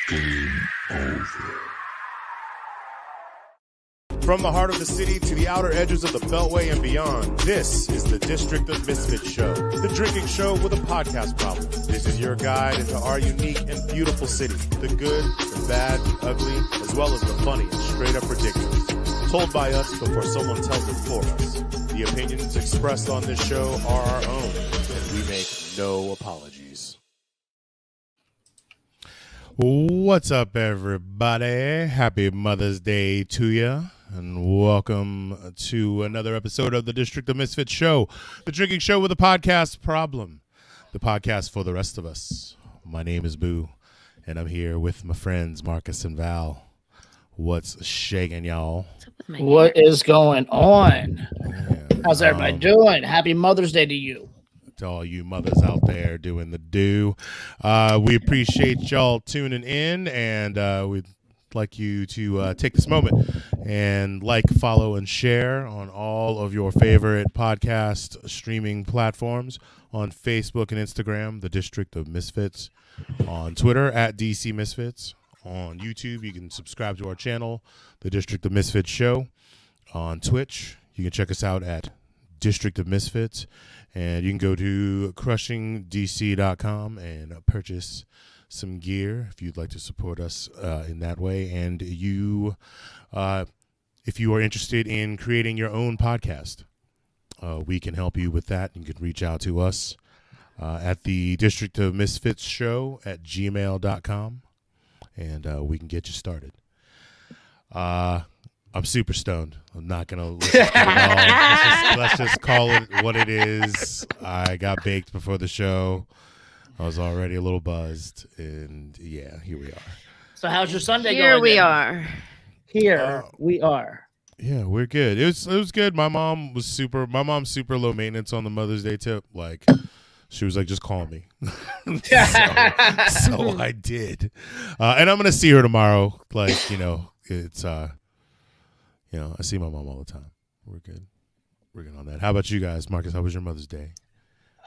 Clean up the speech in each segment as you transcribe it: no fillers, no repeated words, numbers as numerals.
Game over. From the heart of the city to the outer edges of the Beltway and beyond, this is the District of Misfits show, the drinking show with a podcast problem. This is your guide into our unique and beautiful city, the good, the bad, the ugly, as well as the funny and straight up ridiculous. Told by us before someone tells it for us. The opinions expressed on this show are our own, and we make no apologies. What's up, everybody? Happy Mother's Day to you. And welcome to another episode of the District of Misfits show, the drinking show with a podcast problem, the podcast for the rest of us. My name is Boo, and I'm here with my friends Marcus and Val. What's shaking, y'all? What is going on? Yeah, how's everybody doing? Happy Mother's Day to you. To all you mothers out there doing the do. We appreciate y'all tuning in, and we'd like you to take this moment and like, follow, and share on all of your favorite podcast streaming platforms on Facebook and Instagram, The District of Misfits, on Twitter at DC Misfits, on YouTube. You can subscribe to our channel, The District of Misfits Show, on Twitch. You can check us out at District of Misfits, and you can go to crushingdc.com and purchase some gear if you'd like to support us in that way. And you, if you are interested in creating your own podcast, we can help you with that. You can reach out to us at the District of Misfits Show at gmail.com, and we can get you started. I'm super stoned. I'm not going to let's just call it what it is. I got baked before the show. I was already a little buzzed, and yeah, here we are. So how's your Sunday going? Here we are. Here we are. Yeah, we're good. It was good. My mom's super low maintenance on the Mother's Day tip. Like, she was like, just call me. so I did. And I'm going to see her tomorrow. Like, it's, I see my mom all the time. We're good. We're good on that. How about you guys? Marcus, how was your Mother's Day?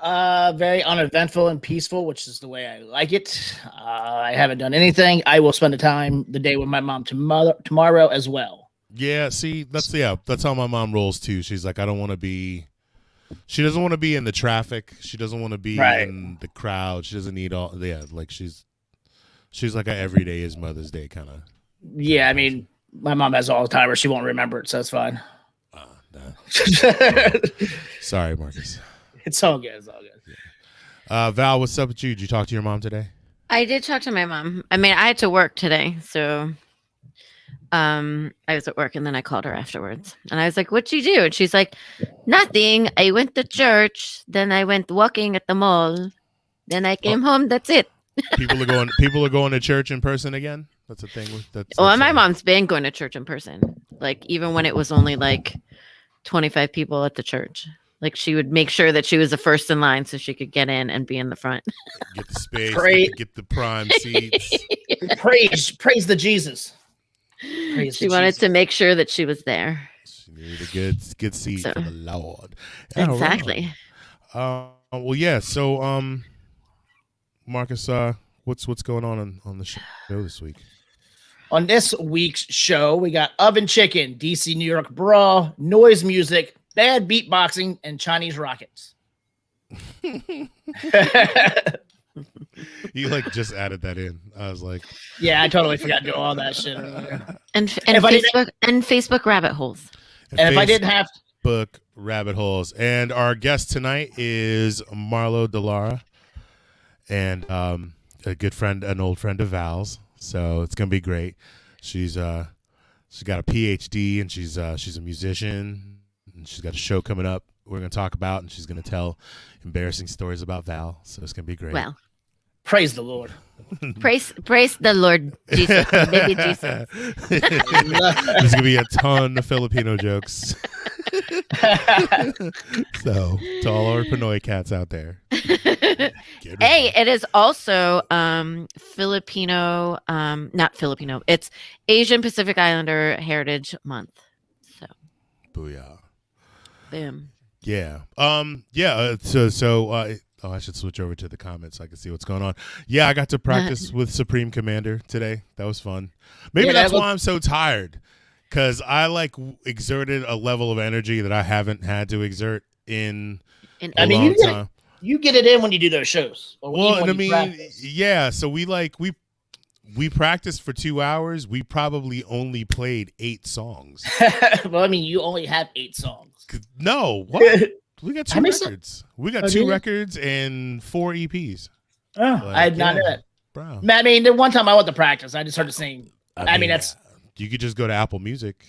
Very uneventful and peaceful, which is the way I like it. I haven't done anything. I will spend the day with my mom tomorrow as well. Yeah, see, that's how my mom rolls too. She's like, she doesn't want to be in the traffic. She doesn't want to be in the crowd. She doesn't need like she's like a everyday is Mother's Day kind of. Yeah, I mean, my mom has Alzheimer's. She won't remember it, so it's fine. Nah. Sorry, Marcus. It's all good. It's all good. Yeah. Val, what's up with you? Did you talk to your mom today? I did talk to my mom. I mean, I had to work today, so I was at work, and then I called her afterwards, and I was like, "What'd you do?" And she's like, "Nothing. I went to church, then I went walking at the mall, then I came home. That's it." People are going to church in person again. That's a thing. My mom's been going to church in person, like even when it was only like 25 people at the church. Like she would make sure that she was the first in line so she could get in and be in the front. Get the space, get the prime seats. Praise the Jesus. She wanted to make sure that she was there. She needed a good seat for the Lord. Exactly. Well, yeah. So, Marcus, what's going on the show this week? On this week's show, we got Oven Chicken, DC New York Brawl, Noyz music, bad beatboxing, and Chinese rockets. You like just added that in. I was like, yeah, I totally forgot to do all that shit. And Facebook rabbit holes. And if I didn't have book rabbit holes, and our guest tonight is Marlo De Lara, and a good friend, an old friend of Val's. So it's gonna be great. She's got a PhD, and she's a musician, and she's got a show coming up we're gonna talk about, and she's gonna tell embarrassing stories about Val. So it's gonna be great. Well, praise the Lord. Praise the Lord Jesus, baby Jesus. There's gonna be a ton of Filipino jokes. So to all our Pinoy cats out there. Hey, it is also Filipino, not Filipino. It's Asian Pacific Islander Heritage Month. So, booyah. Boom. Yeah. Oh, I should switch over to the comments so I can see what's going on. Yeah, I got to practice with Supreme Commander today. That was fun. Maybe that's why I'm so tired, because I exerted a level of energy that I haven't had to exert in a long time. You get it in when you do those shows. Well, and I mean, practice. Yeah. So we practiced for 2 hours. We probably only played 8 songs. Well, I mean, you only have 8 songs. No, what? We got 2 records. We got 2 records and 4 EPs. Oh, I did not know that, bro. I mean, the one time I went to practice, I just started singing. I mean, that's you could just go to Apple Music,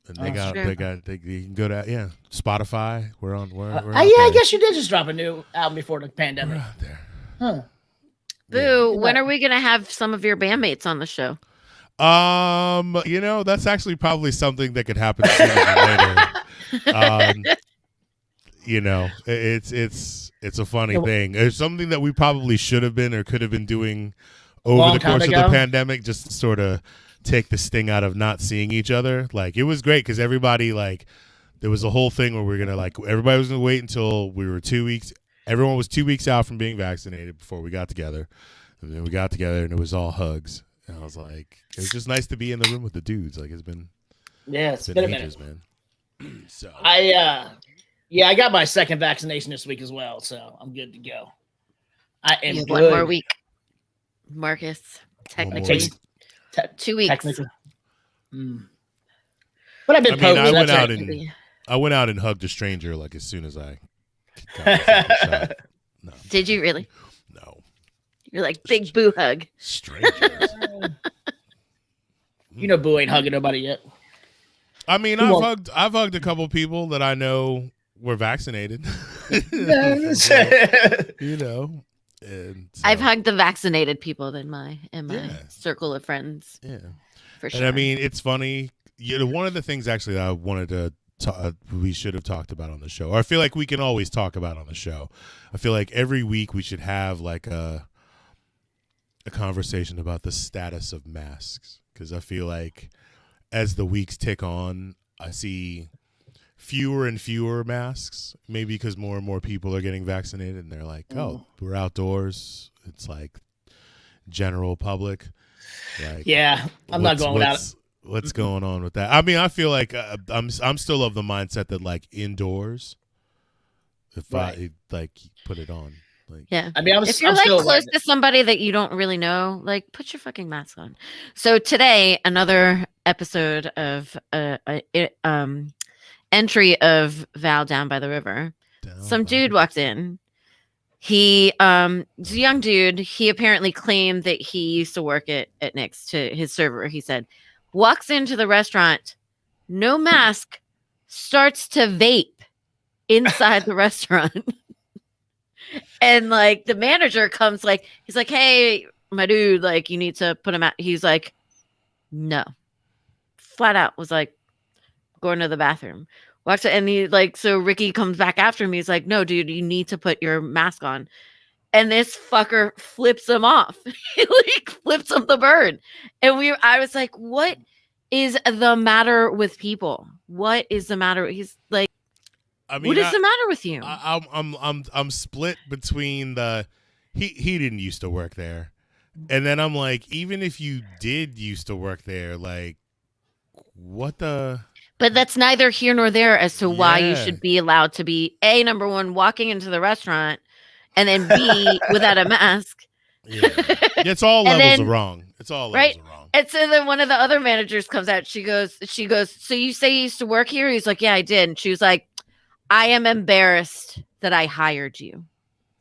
and they can go to Spotify. We're on. I guess you did just drop a new album before the pandemic. We're out there. Huh. Boo! When are we gonna have some of your bandmates on the show? That's actually probably something that could happen sooner than later. It's a funny thing. It's something that we probably should have been or could have been doing over the course of the pandemic, just to sort of take the sting out of not seeing each other. Like, it was great because everybody, there was a whole thing where we're gonna everybody was gonna wait until we were 2 weeks. Everyone was 2 weeks out from being vaccinated before we got together, and then we got together and it was all hugs. And I was like, it was just nice to be in the room with the dudes. Like, it's been ages, man. So I got my second vaccination this week as well, so I'm good to go. I am good. 1 more week, Marcus. Technically, 2 weeks. But I've been. I went out and hugged a stranger as soon as I got the shot. No. Did you really? No. You're like big boo hug. Strangers. Boo ain't hugging nobody yet. I mean, I've hugged a couple people that I know were vaccinated. And so, I've hugged the vaccinated people in my circle of friends. Yeah, for sure. And I mean, it's funny. One of the things actually that I wanted to we should have talked about on the show, or I feel like we can always talk about on the show. I feel like every week we should have a conversation about the status of masks, because I feel like as the weeks tick on, I see fewer and fewer masks, maybe because more and more people are getting vaccinated and they're like, oh, we're outdoors. It's like general public. I'm not going without it. What's going on with that? I mean, I feel like I'm still of the mindset that indoors, if I put it on. I mean, if you're close to somebody that you don't really know, put your fucking mask on. So today, another episode of entry of Val Down by the River. Some dude walked in. He was a young dude. He apparently claimed that he used to work at Nick's, to his server. He said, walks into the restaurant, no mask, starts to vape inside the restaurant. And the manager comes, he's like, hey, my dude, you need to put him out. He's like, no. Flat out was going to the bathroom. Walks in, and he so Ricky comes back after him. He's like, no, dude, you need to put your mask on. And this fucker flips him off. He flips him the bird. And I was like, what is the matter with people? What is the matter? He's like, what is the matter with you? I'm split between he didn't used to work there, and then I'm like, even if you did used to work there, what the? But that's neither here nor there as to why you should be allowed to be number one, walking into the restaurant, and then B, without a mask. Yeah. It's all levels of wrong. It's all levels of wrong. And so then one of the other managers comes out. She goes, so you say you used to work here? He's like, yeah, I did. And she was like, I am embarrassed that I hired you.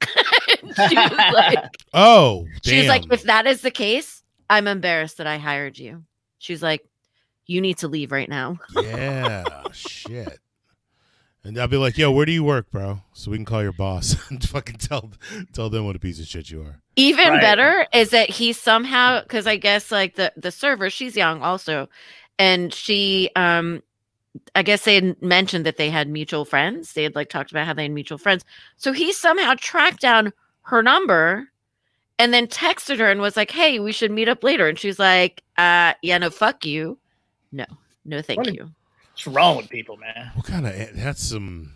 She was like, oh, damn. She was like, if that is the case, I'm embarrassed that I hired you. She's like, you need to leave right now. Yeah, shit. And I'll be like, yo, where do you work, bro? So we can call your boss and fucking tell them what a piece of shit you are. Even better is that he somehow, because I guess the server, she's young also, and she I guess they had mentioned that they had mutual friends. They had talked about how they had mutual friends. So he somehow tracked down her number and then texted her and was like, hey, we should meet up later. And she's like, yeah, no, fuck you. No, thank you. What's wrong with people, man? What kind of that's some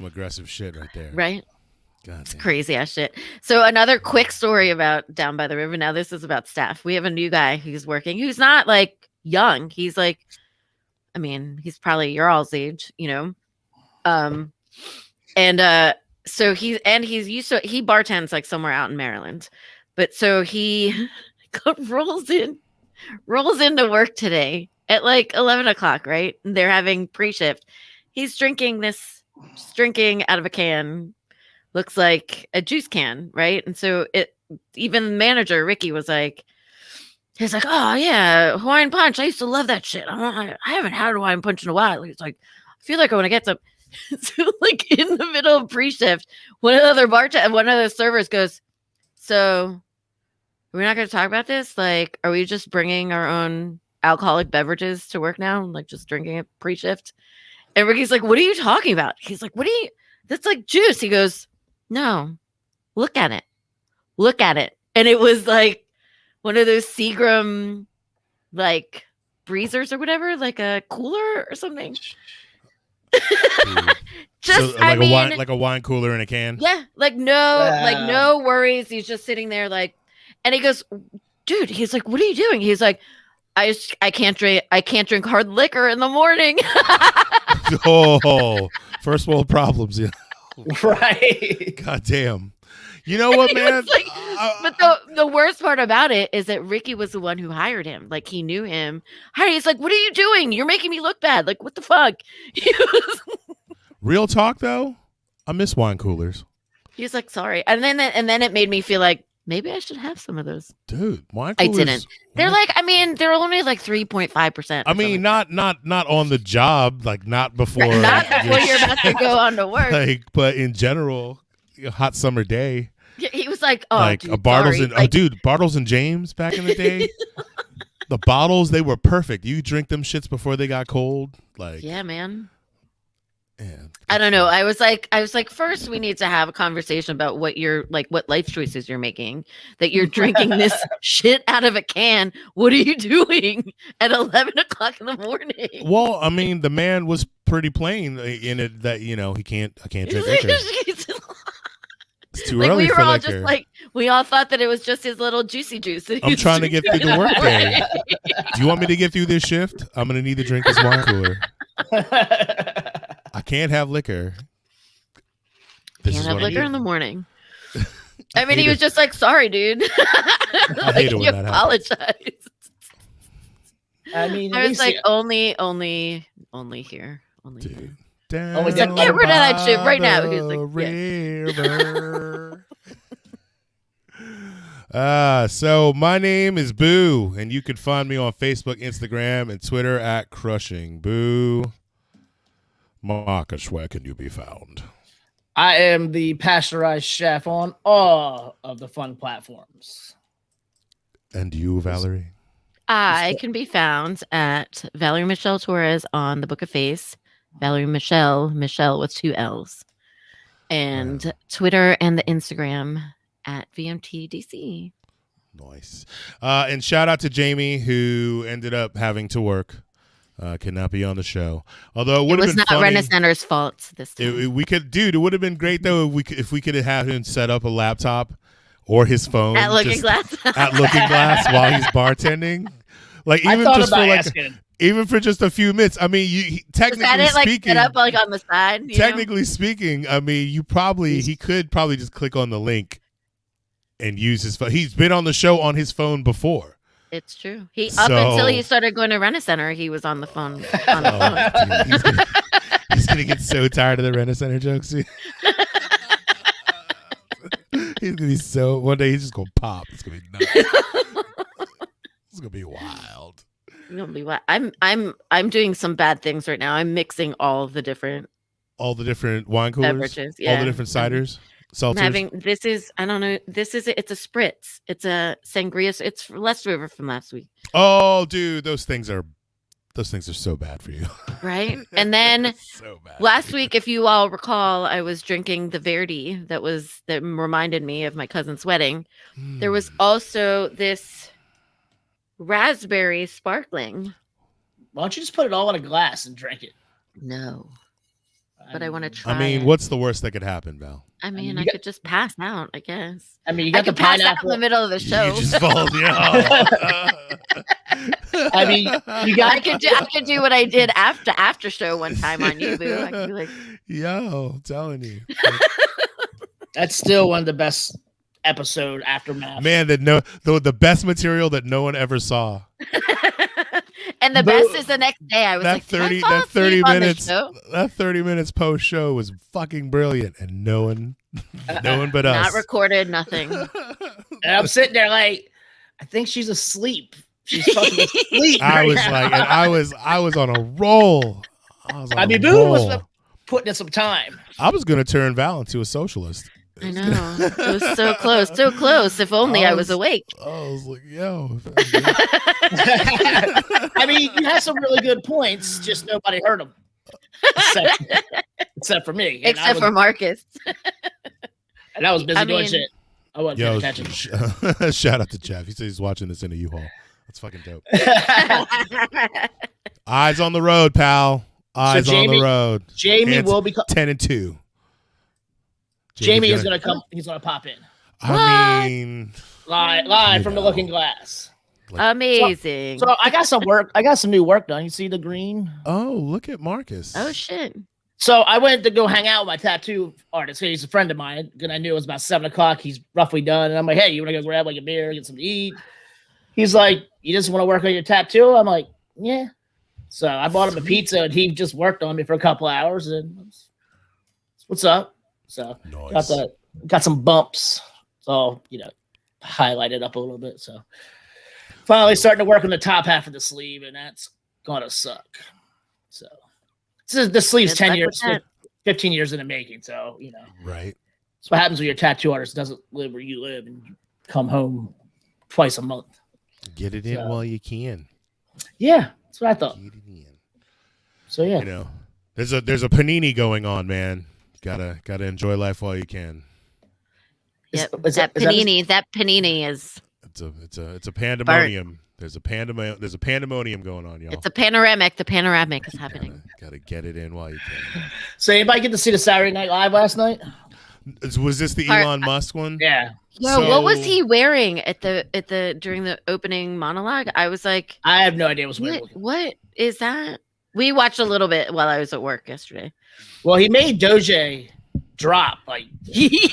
aggressive shit right there. Right. It's crazy ass shit. So another quick story about down by the river. Now this is about staff. We have a new guy who's working. Who's not like young. He's like, I mean, he's probably your all's age, you know. So he's used to, he bartends like somewhere out in Maryland, but so he rolls into work today at like 11 o'clock, right? And they're having pre-shift. He's drinking out of a can. Looks like a juice can, right? And so even the manager, Ricky, was like, he's like, oh yeah, Hawaiian punch. I used to love that shit. I haven't had Hawaiian punch in a while. He's like, I feel like I want to get some. So like in the middle of pre-shift, one of the servers goes, so we're not going to talk about this? Like, are we just bringing our own alcoholic beverages to work now? Like just drinking it pre-shift? And Ricky's like, what are you talking about? He's like, that's like juice. He goes, no, look at it. And it was like one of those Seagram, like breezers or whatever, like a cooler or something. Like a wine cooler in a can. Yeah, like no worries. He's just sitting there like, and he goes, dude, he's like, what are you doing? He's like, I can't drink hard liquor in the morning. Oh, first world problems, yeah. Right. God damn. You know what, man? Like, but the worst part about it is that Ricky was the one who hired him. Like he knew him. He's like, what are you doing? You're making me look bad. Like, what the fuck? Real talk though, I miss wine coolers. He's like, sorry. And then it made me feel like maybe I should have some of those. Dude, wine coolers. I didn't. They're like, I mean, they're only like 3.5%. I mean, not on the job, like not before you're about to go on to work. Like, but in general, a hot summer day. Yeah, he was like, oh, like dude, a Bartles sorry. Bartles and James back in the day. The bottles, they were perfect. You drink them shits before they got cold. Like, yeah, man. Yeah. I don't know. I was like, first we need to have a conversation about what life choices you're making, that you're drinking this shit out of a can. What are you doing at 11 o'clock in the morning? Well, I mean, the man was pretty plain in it that, you know, I can't drink liquor. It's too early for liquor. We all thought that it was just his little juicy juice. I'm trying to get through the workday. Do you want me to get through this shift? I'm going to need to drink this wine cooler. I can't have liquor. Can't have liquor in the morning. I mean, he was just like, sorry, dude. I hate it when that happens. Apologized. I mean, I was like, only here. Only dude. here. Down He's like, get rid of that shit right now. He's like, yeah. So my name is Boo, and you can find me on Facebook, Instagram, and Twitter at Crushing Boo. Marcus, where can you be found? I am the pasteurized chef on all of the fun platforms. And you, Valerie? I can be found at Valerie Michelle Torres on the Book of Face. Valerie Michelle with 2 L's. And Twitter and the Instagram at VMTDC. Nice. And shout out to Jamie, who ended up having to work. Cannot be on the show. Although it would have been not funny. Renacenter's fault this time. It would have been great though if we could have had him set up a laptop or his phone at Looking Glass while he's bartending. Like even for just a few minutes. I mean, technically speaking, set up like on the side. Technically speaking, I mean, he could probably just click on the link and use his phone. He's been on the show on his phone before. It's true. Up until he started going to Rent-A-Center, he was on the phone. Dude, he's gonna get so tired of the Rent-A-Center jokes. He's gonna be one day he's just gonna pop. It's gonna be nuts. It's gonna be wild. It's gonna be wild. I'm doing some bad things right now. I'm mixing all the different wine coolers, beverages, all the different ciders. Seltzers. It's a spritz. It's a sangria. It's leftover from last week. Oh, dude, those things are so bad for you. Right? And then so bad last week, if you all recall, I was drinking the Verdi that reminded me of my cousin's wedding. There was also this raspberry sparkling. Why don't you just put it all in a glass and drink it? No. but I want to try. I mean, it. what's the worst that could happen, Val? I mean, I could just pass out, I guess. I mean, you got the could pass out pineapple in the middle of the show. You just fall down. I mean, you got. I could do what I did after show one time on you, boo. I could be like, yo, I'm telling you. That's still one of the best episode aftermath. Man, the best material that no one ever saw. and the best is the next day. I was That like, 30 minutes. That 30 minutes post show was fucking brilliant, and no one but us. Not recorded, nothing. And I'm sitting there like, I think she's asleep. She's fucking asleep. I right was now. like, and I was on a roll. I mean, Boo was putting in some time. I was gonna turn Val into a socialist. I know. It was so close, so close. If only I was awake. I was like, yo. I mean, you had some really good points, just nobody heard them. Except for me. And Except for Marcus. And I was busy doing shit. I wasn't paying attention. Shout out to Jeff. He says he's watching this in a U-Haul. That's fucking dope. Eyes on the road, pal. Eyes on the road. Jamie will be 10-2. Jamie is gonna come. He's gonna pop in. I mean, live from the Looking Glass. Amazing. So I got some work. I got some new work done. You see the green? Oh, look at Marcus. Oh shit. So I went to go hang out with my tattoo artist. He's a friend of mine. And I knew it was about 7 o'clock. He's roughly done. And I'm like, hey, you want to go grab like a beer, get something to eat? He's like, you just want to work on your tattoo? I'm like, yeah. So I bought him a pizza, and he just worked on me for a couple hours. And what's up? So nice. got some bumps. So, highlighted up a little bit. So finally starting to work on the top half of the sleeve, and that's gonna suck. So the sleeve's 10 years, 15 years in the making. So, Right. That's what happens when your tattoo artist doesn't live where you live and you come home twice a month. Get it in while you can. Yeah, that's what I thought. Get it in. So yeah. There's a panini going on, man. Gotta enjoy life while you can. Yep. That panini is. It's a pandemonium. There's a pandemonium going on, y'all. It's a panoramic. The panoramic is happening. Gotta get it in while you can. So anybody get to see the Saturday Night Live last night? Was this the Elon Musk one? Yeah. Yo, what was he wearing at the during the opening monologue? I was like, I have no idea what is that? We watched a little bit while I was at work yesterday. Well, he made Doge drop like yes.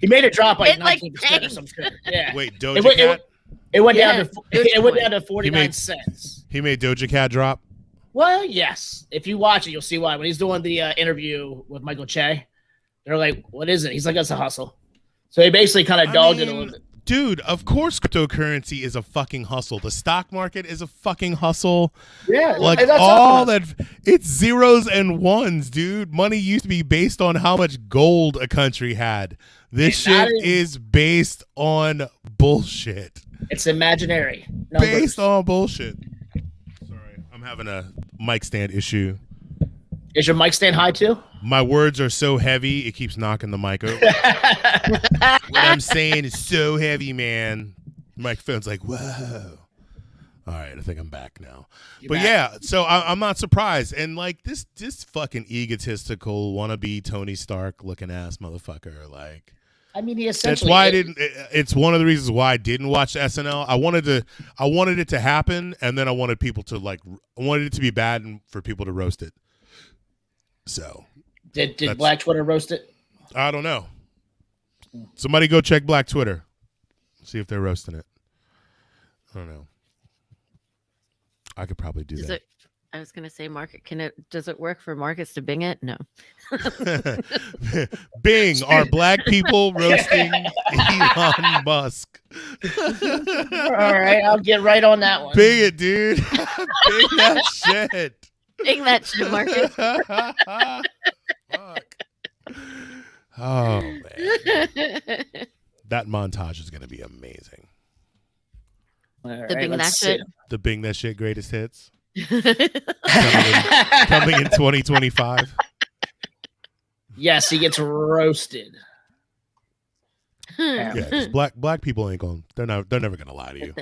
He made it drop like 19% or some shit. Yeah. Wait, Doja Cat? It went down to 49 cents. He made Doja Cat drop? Well, yes. If you watch it, you'll see why. When he's doing the interview with Michael Che, they're like, what is it? He's like, that's a hustle. So he basically kind of dogged it a little bit. Dude, of course cryptocurrency is a fucking hustle. The stock market is a fucking hustle. Yeah. Like all that, it's zeros and ones, dude. Money used to be based on how much gold a country had. This shit is based on bullshit. It's imaginary. Based on bullshit. Sorry, I'm having a mic stand issue. Is your mic stand high too? My words are so heavy, it keeps knocking the mic over. What I'm saying is so heavy, man. The microphone's like, whoa. All right, I think I'm back now. Yeah, so I'm not surprised. And like this fucking egotistical wannabe Tony Stark looking ass motherfucker, like. I mean, he essentially. That's why it's one of the reasons why I didn't watch SNL. I wanted it to happen, and then I wanted people to I wanted it to be bad and for people to roast it. So. Did Black Twitter roast it? I don't know. Somebody go check Black Twitter. See if they're roasting it. I don't know. I could probably do that. I was gonna say, does it work for Marcus to Bing it? No. Bing, are black people roasting Elon Musk? All right, I'll get right on that one. Bing it, dude. Bing that shit. Bing that shit, Marcus. Fuck. Oh man. That montage is gonna be amazing. Right, Bing that shit. The Bing that shit greatest hits. coming in 2025. Yes, he gets roasted. Yeah, 'cause black people ain't going. They're never gonna lie to you.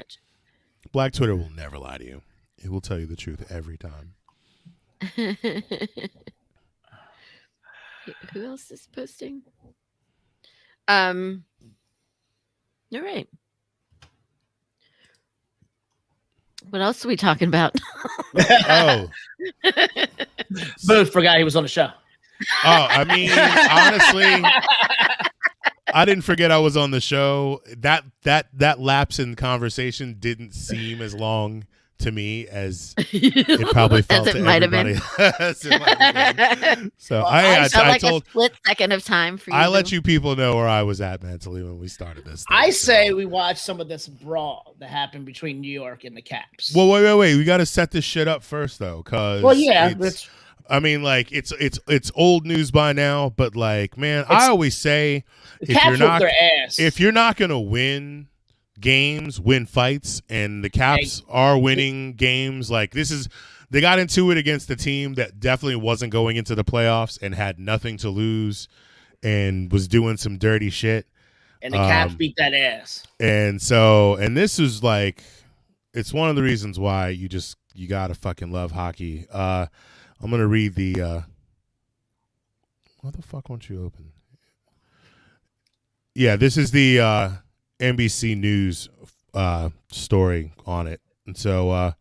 Black Twitter will never lie to you. It will tell you the truth every time. Who else is posting? All right. What else are we talking about? Oh, Both forgot he was on the show. I mean, honestly, I didn't forget I was on the show. That lapse in conversation didn't seem as long to me as it probably felt to everybody. So Well, I like told a split second of time for you. I let you people know where I was at mentally when we started this thing, I say we watch some of this brawl that happened between New York and the Caps. Well, wait. We got to set this shit up first, though, because I mean, like it's old news by now, but like, man, I always say if you're not gonna win games, win fights, and the Caps are winning games, like they got into it against a team that definitely wasn't going into the playoffs and had nothing to lose and was doing some dirty shit. And the Caps beat that ass. And this is like, it's one of the reasons why you gotta fucking love hockey. I'm gonna read the what the fuck won't you open? Yeah, this is the NBC News story on it. And so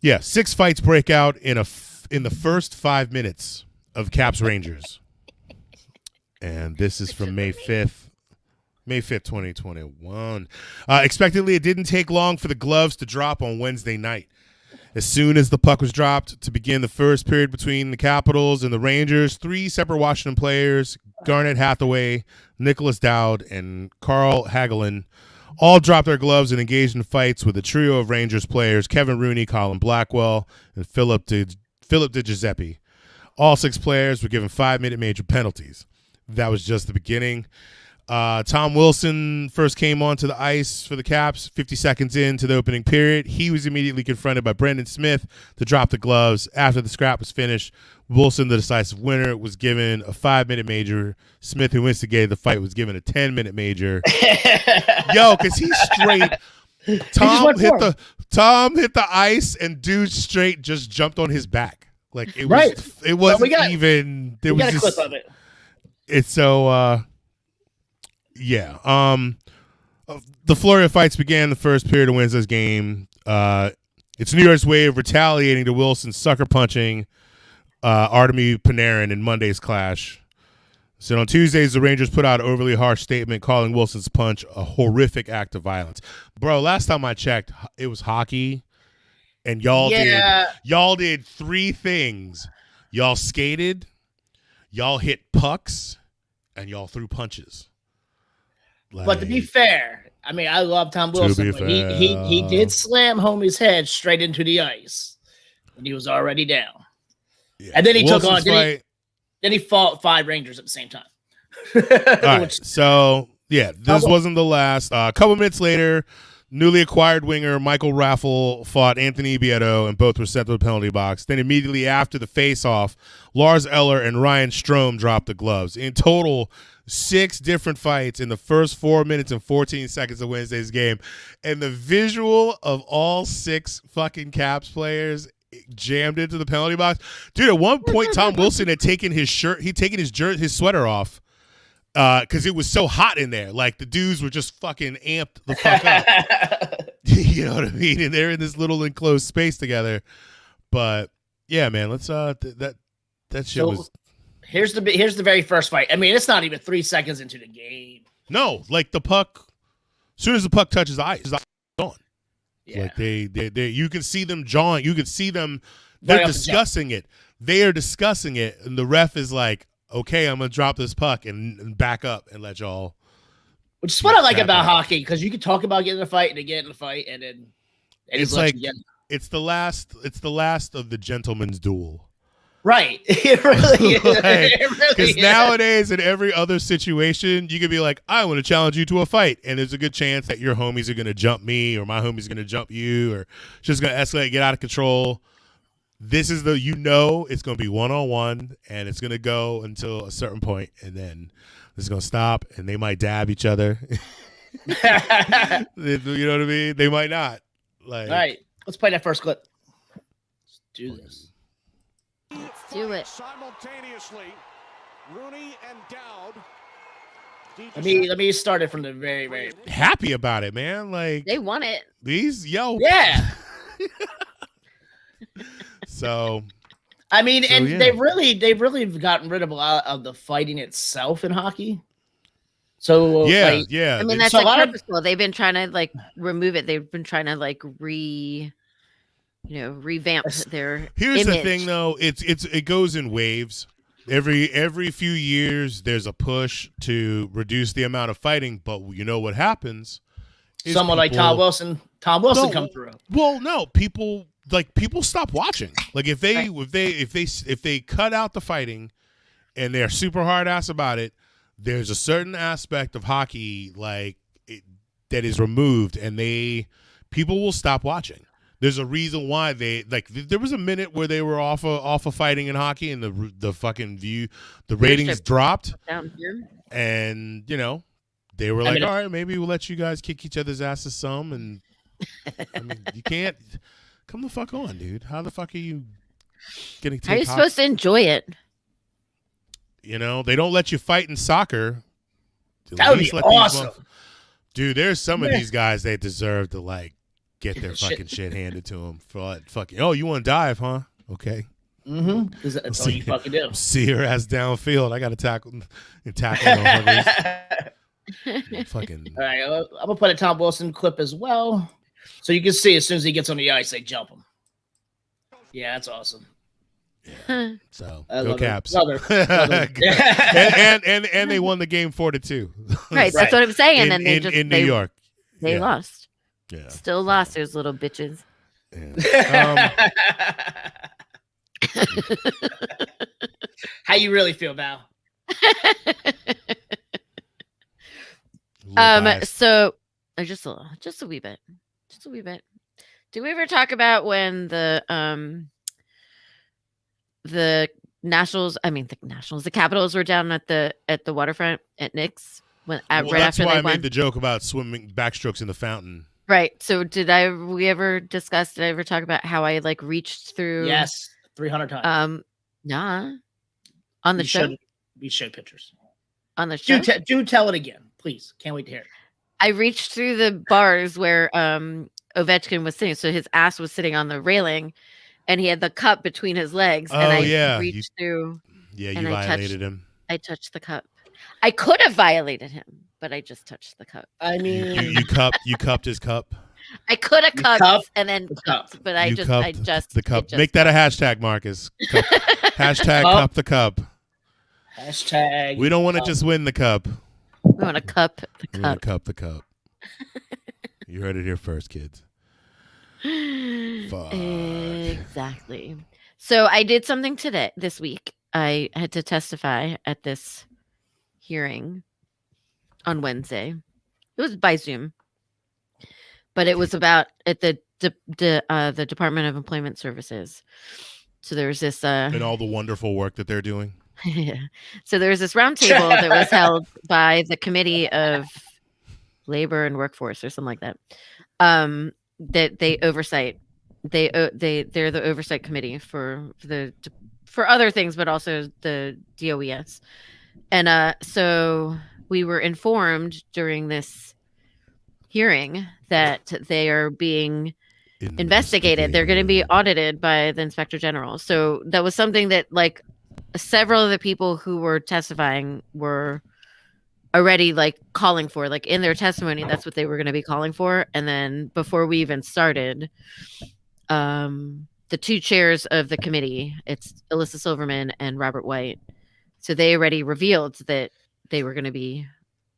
6 fights break out in the first 5 minutes of Caps Rangers. And this is from May 5th, 2021. Expectedly, it didn't take long for the gloves to drop on Wednesday night. As soon as the puck was dropped to begin the first period between the Capitals and the Rangers, 3 separate Washington players, Garnet Hathaway, Nicholas Dowd, and Carl Hagelin, all dropped their gloves and engaged in fights with a trio of Rangers players, Kevin Rooney, Colin Blackwell, and Philip De Giuseppe. All 6 players were given 5-minute major penalties. That was just the beginning. Tom Wilson first came onto the ice for the Caps 50 seconds into the opening period. He was immediately confronted by Brendan Smith to drop the gloves. After the scrap was finished, Wilson, the decisive winner, was given a 5-minute major. Smith, who instigated the fight, was given a 10-minute major. Yo, because he's straight. Tom hit the ice, and dude straight just jumped on his back. Like it was. It wasn't even. There was a clip of it. It's so. Yeah. The flurry of fights began the first period of Wednesday's game. It's New York's way of retaliating to Wilson's sucker punching Artemi Panarin in Monday's clash. So on Tuesdays, the Rangers put out an overly harsh statement calling Wilson's punch a horrific act of violence. Bro, last time I checked, it was hockey, and y'all did 3 things. Y'all skated, y'all hit pucks, and y'all threw punches. But to be fair, I mean, I love Tom Wilson, but he did slam homie's head straight into the ice, and he was already down. Yeah. And then he Wilson's took on. Then he fought 5 Rangers at the same time. All right, so yeah, this wasn't the last. A couple minutes later, newly acquired winger Michael Raffle fought Anthony Bietto, and both were sent to the penalty box. Then immediately after the face-off, Lars Eller and Ryan Strome dropped the gloves. In total, 6 different fights in the first 4 minutes and 14 seconds of Wednesday's game. And the visual of all 6 fucking Caps players jammed into the penalty box. Dude, at one point, Tom Wilson had taken his sweater off because it was so hot in there. Like, the dudes were just fucking amped the fuck up. You know what I mean? And they're in this little enclosed space together. But, yeah, man, let's that shit was... Here's the very first fight. I mean, it's not even 3 seconds into the game. No, like the puck, as soon as the puck touches the ice, it's gone. Yeah. Like they you can see them jawing. You can see them. They're discussing it. They are discussing it, and the ref is like, "Okay, I'm gonna drop this puck and back up and let y'all." Which is what I like about hockey, because you can talk about getting in a fight and then get in a fight, and then it's like it's the last of the gentleman's duel. Right. It really is. Because nowadays, in every other situation, you could be like, I want to challenge you to a fight. And there's a good chance that your homies are going to jump me, or my homies are going to jump you, or it's just going to escalate, get out of control. This is it's going to be one-on-one, and it's going to go until a certain point, and then it's going to stop, and they might dab each other. You know what I mean? They might not. Like, all right. Let's play that first clip. do this. Let's do it. Simultaneously, Rooney and Dowd. Let me start it from the very. Happy about it, man. Like They won it. Yeah. So I mean, So, and yeah. they've really gotten rid of a lot of the fighting itself in hockey. So yeah. I mean, that's So a like lot of- purposeful. They've been trying to like remove it. They've been trying to like revamp their Here's the image. thing, though. It goes in waves. Every few years, there's a push to reduce the amount of fighting. But you know what happens? is someone like people- Tom Wilson No, come through. Well, no, people stop watching. Like if they cut out the fighting and they're super hard ass about it, there's a certain aspect of hockey that is removed, and people will stop watching. There's a reason why there was a minute where they were off of fighting in hockey, and the fucking the ratings dropped, Down here. and they were like, all right, maybe we'll let you guys kick each other's asses some, and I mean, you can't come the fuck on, dude. How the fuck are you getting? How are you supposed to enjoy it? They don't let you fight in soccer. That would be awesome. Dude, there's some of these guys that deserve to get their fucking shit handed to them for fucking. Oh, you want to dive, huh? Okay. Mm-hmm. Because that's all you fucking do. See her ass downfield. I got to tackle them. Fucking. All right, I'm gonna put a Tom Wilson clip as well, so you can see as soon as he gets on the ice, they jump him. Yeah, that's awesome. Yeah. So I go love Caps. it. and they won the game 4-2. Right, that's what I'm saying. And in New York. They lost. Yeah. Still lost, those little bitches. Yeah. How you really feel, Val? So just a wee bit. Do we ever talk about when the Capitals were down at the waterfront at Nick's right that's after why they I won? made the joke about swimming backstrokes in the fountain. Right. So did I ever talk about how I reached through? Yes, 300 times. Nah. On the show? We showed pictures. On the show? Do tell it again, please. Can't wait to hear it. I reached through the bars where Ovechkin was sitting. So his ass was sitting on the railing and he had the cup between his legs. And I reached through. Yeah, you violated him. I touched the cup. I could have violated him, but I just touched the cup. I mean, you cupped his cup. I could have cupped and then cupped, but I just the cup. Make that a hashtag, Marcus. Hashtag cup the cup. Hashtag. We don't want to just win the cup. We want to cup the cup. We want to cup the cup. You heard it here first, kids. Fuck. Exactly. So I did something this week. I had to testify at this hearing on Wednesday. It was by Zoom, but it was about at the Department of Employment Services. So there was this and all the wonderful work that they're doing. Yeah. So there was this roundtable that was held by the Committee of Labor and Workforce or something like that. That they oversight. They're the oversight committee for other things, but also the DOES. And so we were informed during this hearing that they are being investigated. They're going to be audited by the Inspector General. So that was something that several of the people who were testifying were already calling for, in their testimony. That's what they were going to be calling for. And then before we even started, the two chairs of the committee, it's Alyssa Silverman and Robert White. So they already revealed that they were going to be,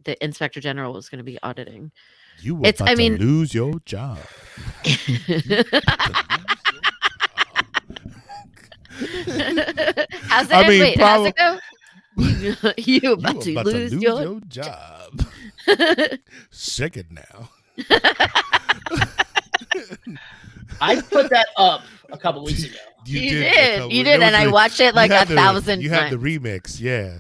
the Inspector General was going to be auditing. You were about to lose your job. How's it go? You about to lose your job. Sick it now. I put that up a couple weeks ago. You did, and I watched it 1,000 times. You had the remix, yeah.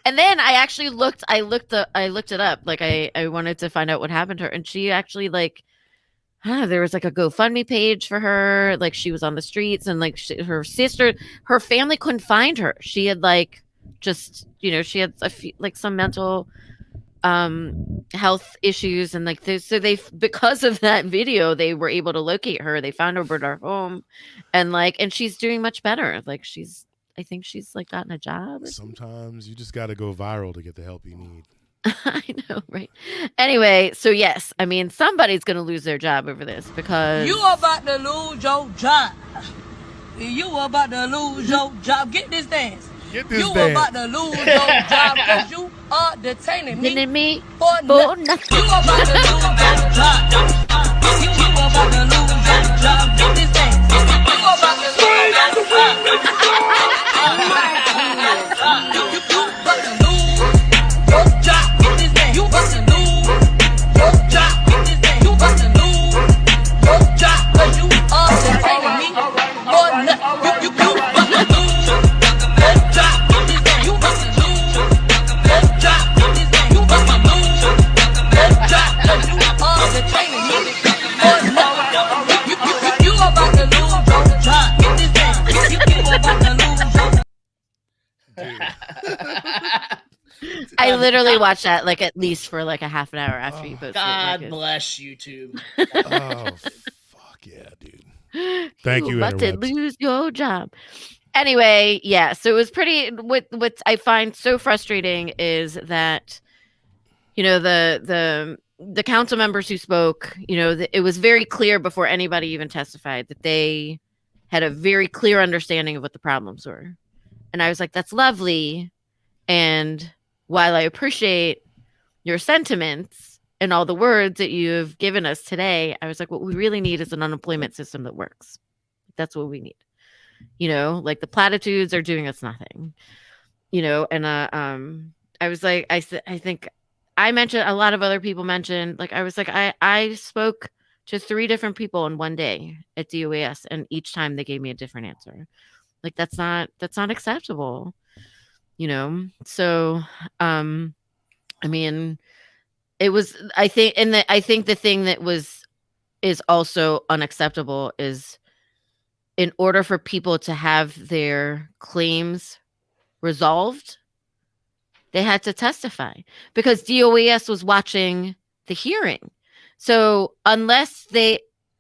And then I actually looked it up. I wanted to find out what happened to her, and she actually I don't know, there was like a GoFundMe page for her. Like she was on the streets, and like her sister, her family couldn't find her. She had like just, she had a few, like some mental health issues, and like so they, because of that video, they were able to locate her. They found her at her home, and she's doing much better. Like I think she's like gotten a job. Sometimes you just got to go viral to get the help you need. I know, right? Anyway, so yes, I mean, somebody's going to lose their job over this, because you about to lose your job. You about to lose your job. Get this dance. Get this you dance. About to lose your job because you are detaining me for nothing. You about to lose your job. You about to lose your job. Get this dance. You about to lose your job. You about to lose your job. Get this dance. You about to lose your job. Get this dance. You about to lose your job because you are detaining me for nothing. You about to lose your job. Get this dance. You about to lose your job. Get this dance. You about to lose your job because you are detaining me for nothing. You about to lose your job. Get this dance. You about to lose your job. I literally watched that like at least for like a half an hour after you posted God it. bless YouTube. Oh, fuck yeah, dude. Thank you, about to interwebs. lose your job. Anyway, yeah, so it was pretty, what I find so frustrating is that, the council members who spoke, it was very clear before anybody even testified that they had a very clear understanding of what the problems were. And I was like, that's lovely. And while I appreciate your sentiments and all the words that you have given us today, I was like, what we really need is an unemployment system that works. That's what we need. Like the platitudes are doing us nothing. And I was like, I think I mentioned, a lot of other people mentioned, like I was like, I spoke to 3 different people in one day at DOAS, and each time they gave me a different answer. Like that's not acceptable. So I mean, it was, I think the thing that is also unacceptable is, in order for people to have their claims resolved, they had to testify, because DOAS was watching the hearing. So unless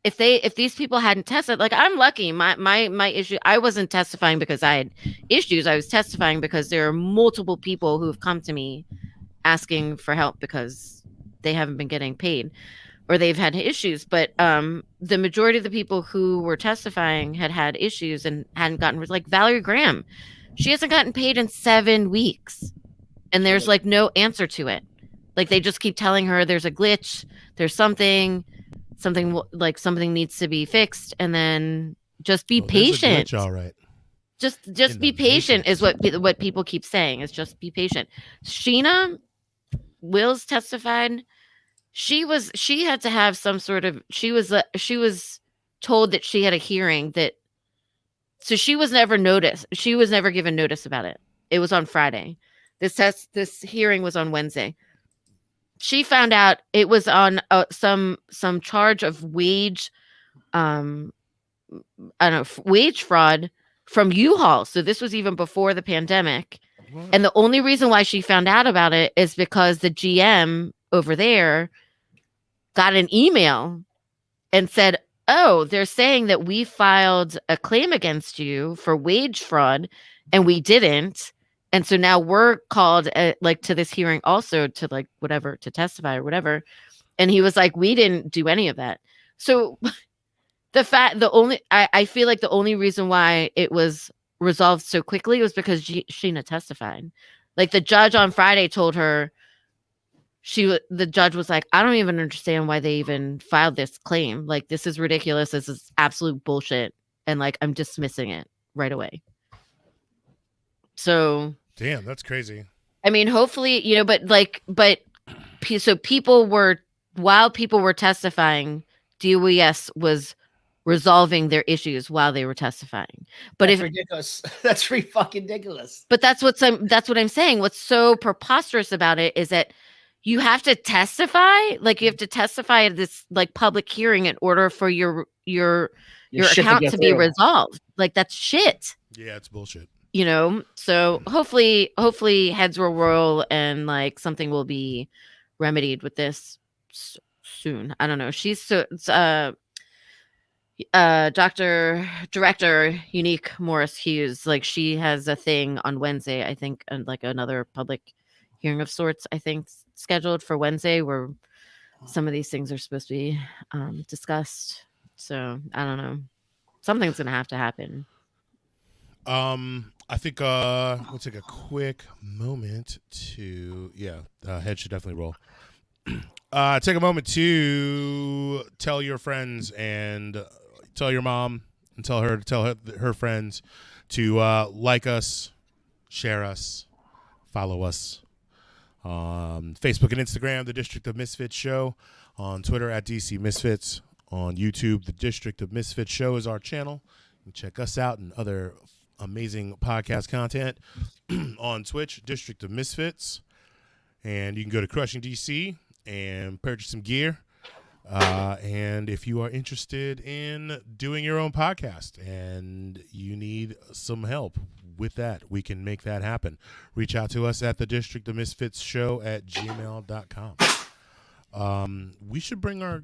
if these people hadn't tested, like I'm lucky, my issue, I wasn't testifying because I had issues. I was testifying because there are multiple people who have come to me asking for help because they haven't been getting paid or they've had issues. But the majority of the people who were testifying had issues and hadn't gotten, like Valerie Graham, she hasn't gotten paid in 7 weeks, and there's like no answer to it. Like they just keep telling her there's a glitch, there's something needs to be fixed, and then just be patient. All right. Just be patient is what people keep saying, is just be patient. Sheena Wills testified. She had to have some sort of, she was told that she had a hearing so she was never noticed. She was never given notice about it. It was on Friday. This hearing was on Wednesday. She found out it was on some charge of wage fraud from U-Haul. So this was even before the pandemic. What? And the only reason why she found out about it is because the GM over there got an email and said, oh, they're saying that we filed a claim against you for wage fraud and we didn't. And so now we're called to this hearing also to to testify or whatever. And he was like, we didn't do any of that. So I feel like the only reason why it was resolved so quickly was because Sheena testified. Like the judge on Friday told her, the judge was like, I don't even understand why they even filed this claim. Like, this is ridiculous. This is absolute bullshit. And like, I'm dismissing it right away. So damn, that's crazy. I mean, hopefully, so while people were testifying, DOES was resolving their issues while they were testifying. But that's ridiculous. That's fucking ridiculous. But that's what I'm saying. What's so preposterous about it is that you have to testify. Like, you have to testify at this like public hearing in order for your shit account go to be through. resolved. Like, that's shit. Yeah, it's bullshit. You know, so hopefully heads will roll and like something will be remedied with this soon. I don't know. She's director Unique Morris Hughes, like, she has a thing on Wednesday, I think, and like another public hearing of sorts, I think, scheduled for Wednesday, where some of these things are supposed to be discussed. So I don't know, something's gonna have to happen. I think we'll take a quick moment to head should definitely roll. Take a moment to tell your friends and tell your mom and tell her friends to like us, share us, follow us on Facebook and Instagram, The District of Misfits Show, on Twitter at DC Misfits, on YouTube, The District of Misfits Show is our channel. You can check us out and other amazing podcast content on Twitch, District of Misfits, and you can go to Crushing DC and purchase some gear. And if you are interested in doing your own podcast and you need some help with that, we can make that happen. Reach out to us at the District of Misfits Show at gmail.com. We should bring our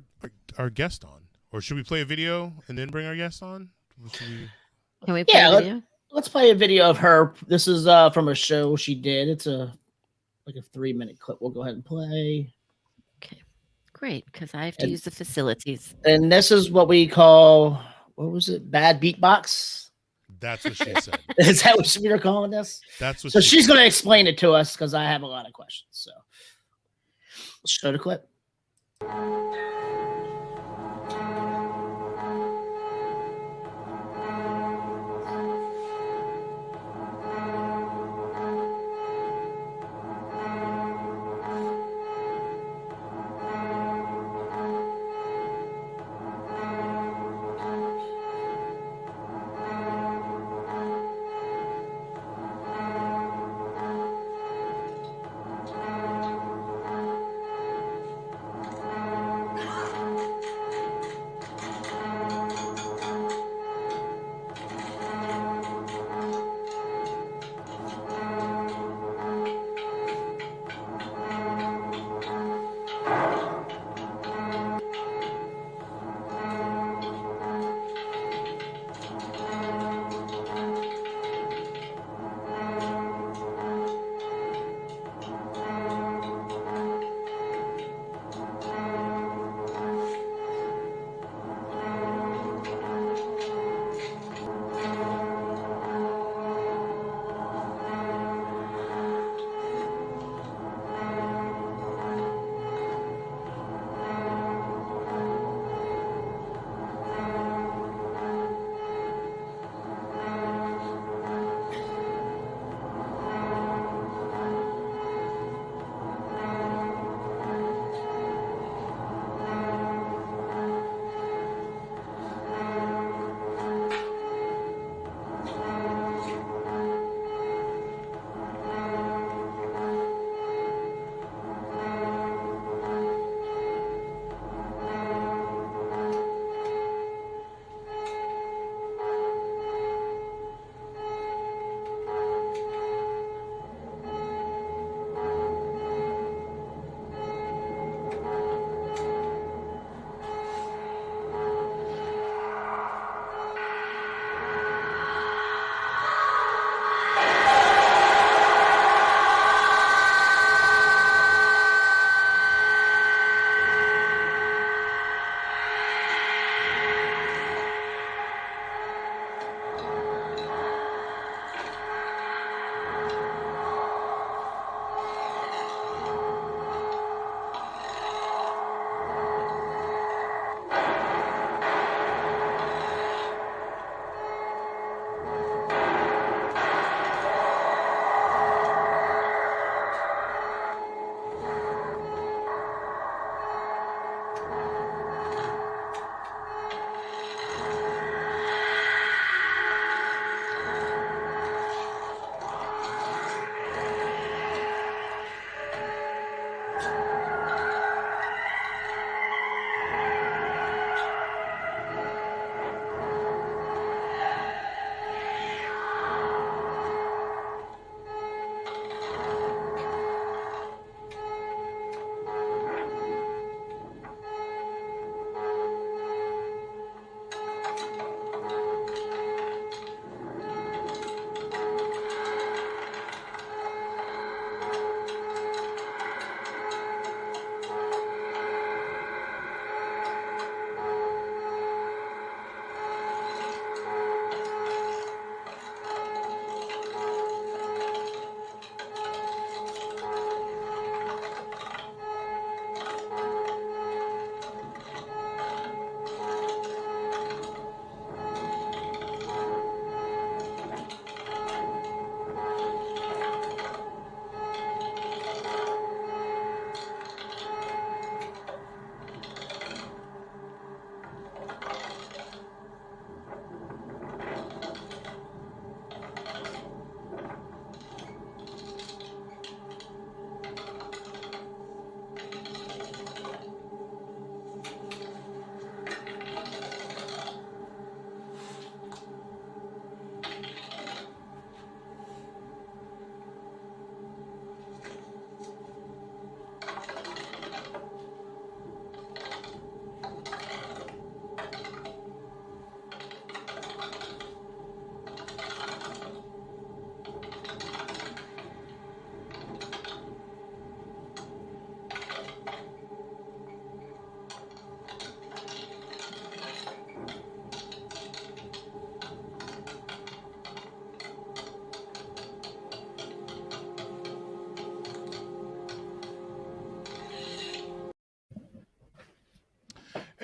guest on, or should we play a video and then bring our guest on? Can we play a video? Let's play a video of her. This is from a show she did. It's a 3-minute clip. We'll go ahead and play. Okay, great, because I have to use the facilities. And this is what we call, what was it? Bad beatbox. That's what she said. Is that what we were calling this? That's what. So she's going to explain it to us because I have a lot of questions. So let's show the clip.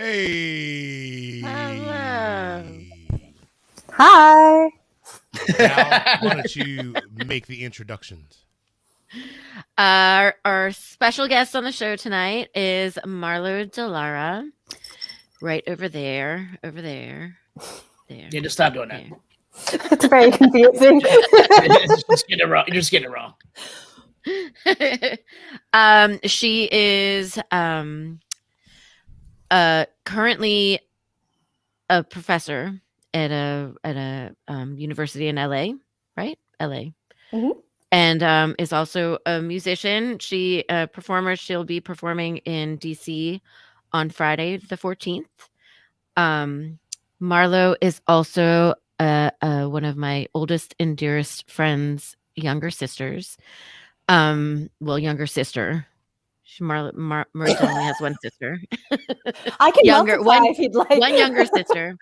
Hey. Hello. Hi. Val, why don't you make the introductions? Our special guest on the show tonight is Marlo De Lara. Right over there. There. Yeah, just stop doing that. There. It's very confusing. You're just getting it wrong. You're just getting it wrong. She is currently a professor at a university in LA, right? LA. Mhm. And is also a musician. She a performer. She'll be performing in DC on Friday the 14th. Marlo is also one of my oldest and dearest friends' younger sisters. Younger sister. Marita only has one sister. I can Younger- multiply one- if you'd like. One younger sister.